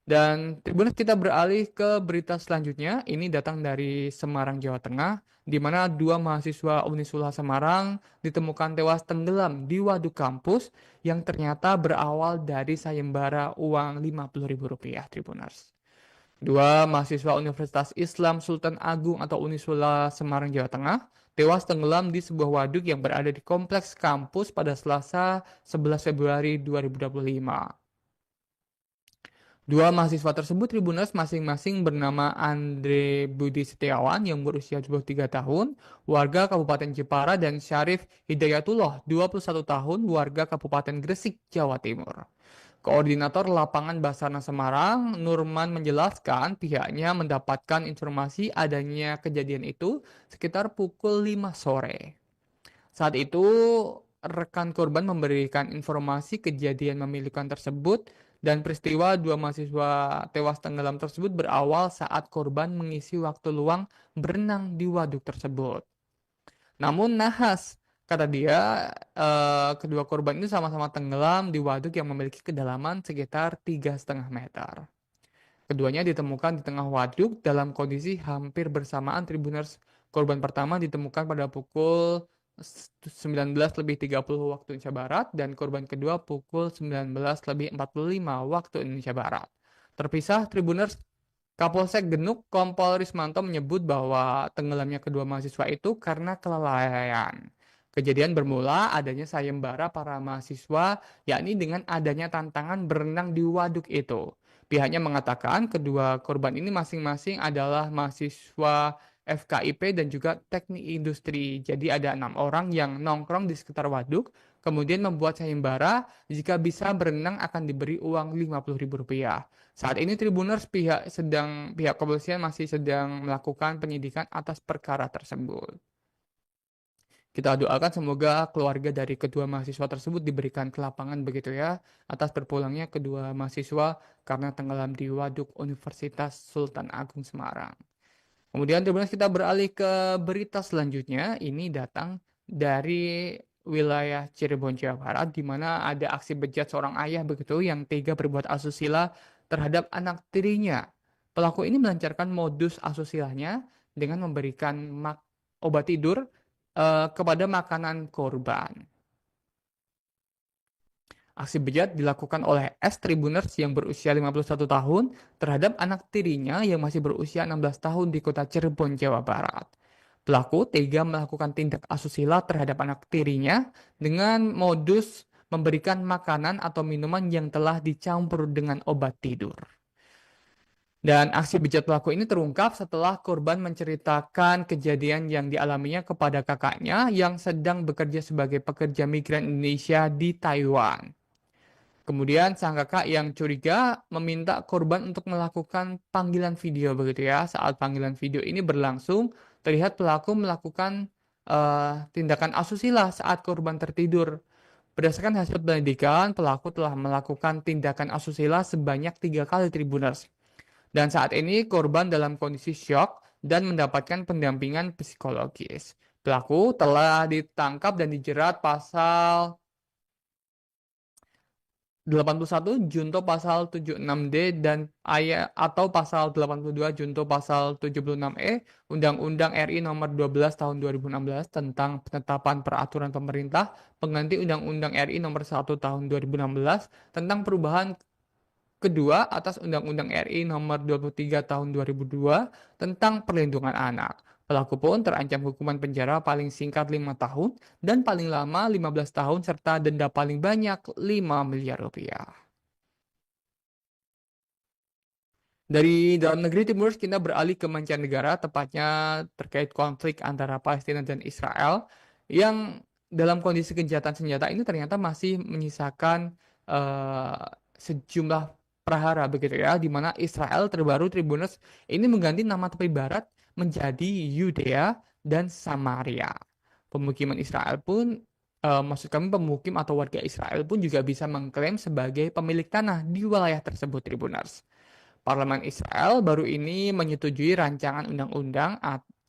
Dan Tribuners kita beralih ke berita selanjutnya. Ini datang dari Semarang, Jawa Tengah, di mana dua mahasiswa Unisula Semarang ditemukan tewas tenggelam di waduk kampus yang ternyata berawal dari sayembara uang Rp50.000, Tribuners. Dua mahasiswa Universitas Islam Sultan Agung atau Unisula Semarang, Jawa Tengah, tewas tenggelam di sebuah waduk yang berada di kompleks kampus pada Selasa 11 Februari 2025. Dua mahasiswa tersebut Tribuners masing-masing bernama Andre Budi Setiawan yang berusia 23 tahun, warga Kabupaten Jepara, dan Syarif Hidayatullah, 21 tahun, warga Kabupaten Gresik, Jawa Timur. Koordinator Lapangan Basarnas Semarang, Nurman, menjelaskan pihaknya mendapatkan informasi adanya kejadian itu sekitar pukul 5 sore. Saat itu, rekan korban memberikan informasi kejadian memilukan tersebut dan peristiwa dua mahasiswa tewas tenggelam tersebut berawal saat korban mengisi waktu luang berenang di waduk tersebut. Namun nahas, kata dia, kedua korban ini sama-sama tenggelam di waduk yang memiliki kedalaman sekitar 3,5 meter. Keduanya ditemukan di tengah waduk dalam kondisi hampir bersamaan, Tribuners. Korban pertama ditemukan pada pukul 19.30 waktu Indonesia Barat dan korban kedua pukul 19.45 waktu Indonesia Barat. Terpisah, Tribuners, Kapolsek Genuk Kompol Rismanto menyebut bahwa tenggelamnya kedua mahasiswa itu karena kelalaian. Kejadian bermula adanya sayembara para mahasiswa, yakni dengan adanya tantangan berenang di waduk itu. Pihaknya mengatakan kedua korban ini masing-masing adalah mahasiswa FKIP dan juga teknik industri. Jadi ada 6 orang yang nongkrong di sekitar waduk, kemudian membuat sayembara jika bisa berenang akan diberi uang Rp50.000. Saat ini Tribuners pihak kepolisian masih sedang melakukan penyidikan atas perkara tersebut. Kita doakan semoga keluarga dari kedua mahasiswa tersebut diberikan kelapangan begitu ya atas berpulangnya kedua mahasiswa karena tenggelam di waduk Universitas Sultan Agung Semarang. Kemudian kita beralih ke berita selanjutnya. Ini datang dari wilayah Cirebon, Jawa Barat, di mana ada aksi bejat seorang ayah begitu yang tega berbuat asusila terhadap anak tirinya. Pelaku ini melancarkan modus asusilanya dengan memberikan obat tidur kepada makanan korban. Aksi bejat dilakukan oleh S. Tribuners yang berusia 51 tahun terhadap anak tirinya yang masih berusia 16 tahun di kota Cirebon, Jawa Barat. Pelaku tega melakukan tindak asusila terhadap anak tirinya dengan modus memberikan makanan atau minuman yang telah dicampur dengan obat tidur. Dan aksi bejat pelaku ini terungkap setelah korban menceritakan kejadian yang dialaminya kepada kakaknya yang sedang bekerja sebagai pekerja migran Indonesia di Taiwan. Kemudian sang kakak yang curiga meminta korban untuk melakukan panggilan video begitu ya. Saat panggilan video ini berlangsung, terlihat pelaku melakukan tindakan asusila saat korban tertidur. Berdasarkan hasil penyelidikan, pelaku telah melakukan tindakan asusila sebanyak 3 kali Tribuners. Dan saat ini korban dalam kondisi syok dan mendapatkan pendampingan psikologis. Pelaku telah ditangkap dan dijerat pasal 81 Junto pasal 76D dan ayat atau pasal 82 Junto pasal 76E Undang-Undang RI nomor 12 tahun 2016 tentang penetapan peraturan pemerintah pengganti Undang-Undang RI nomor 1 tahun 2016 tentang perubahan kedua atas Undang-Undang RI nomor 23 tahun 2002 tentang perlindungan anak. Pelaku pun terancam hukuman penjara paling singkat 5 tahun dan paling lama 15 tahun serta denda paling banyak 5 miliar rupiah. Dari dalam negeri Timur kita beralih ke mancanegara, tepatnya terkait konflik antara Palestina dan Israel yang dalam kondisi gencatan senjata ini ternyata masih menyisakan sejumlah prahara begitu ya, di mana Israel terbaru Tribunus ini mengganti nama tepi barat menjadi Yudea dan Samaria. Pemukiman Israel pun maksud kami pemukim atau warga Israel pun juga bisa mengklaim sebagai pemilik tanah di wilayah tersebut Tribuners. Parlemen Israel baru ini menyetujui rancangan undang-undang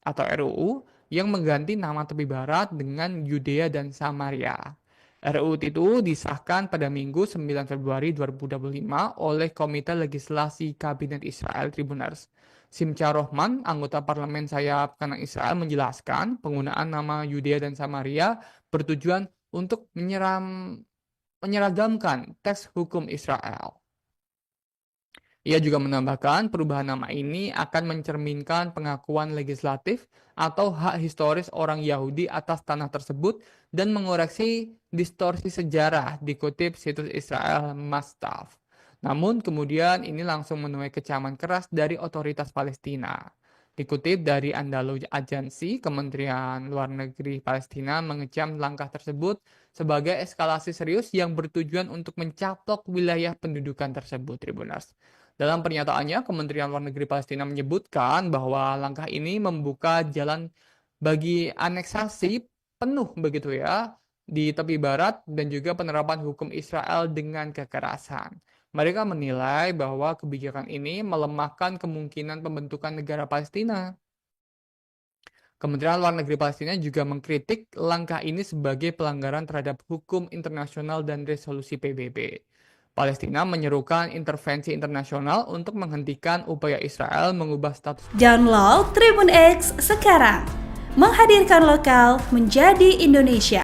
atau RUU yang mengganti nama tepi barat dengan Yudea dan Samaria. RUU itu disahkan pada Minggu 9 Februari 2025 oleh Komite Legislasi Kabinet Israel Tribuners. Simcha Rohman, anggota parlemen sayap kanan Israel, menjelaskan penggunaan nama Yudea dan Samaria bertujuan untuk menyeragamkan teks hukum Israel. Ia juga menambahkan perubahan nama ini akan mencerminkan pengakuan legislatif atau hak historis orang Yahudi atas tanah tersebut dan mengoreksi distorsi sejarah, dikutip situs Israel Mastaf. Namun kemudian ini langsung menuai kecaman keras dari otoritas Palestina. Dikutip dari Andalusia Agency, Kementerian Luar Negeri Palestina mengecam langkah tersebut sebagai eskalasi serius yang bertujuan untuk mencaplok wilayah pendudukan tersebut, Tribuners. Dalam pernyataannya, Kementerian Luar Negeri Palestina menyebutkan bahwa langkah ini membuka jalan bagi aneksasi penuh begitu ya di tepi barat dan juga penerapan hukum Israel dengan kekerasan. Mereka menilai bahwa kebijakan ini melemahkan kemungkinan pembentukan negara Palestina. Kementerian Luar Negeri Palestina juga mengkritik langkah ini sebagai pelanggaran terhadap hukum internasional dan resolusi PBB. Palestina menyerukan intervensi internasional untuk menghentikan upaya Israel mengubah status. Download Tribun X sekarang, menghadirkan lokal menjadi Indonesia.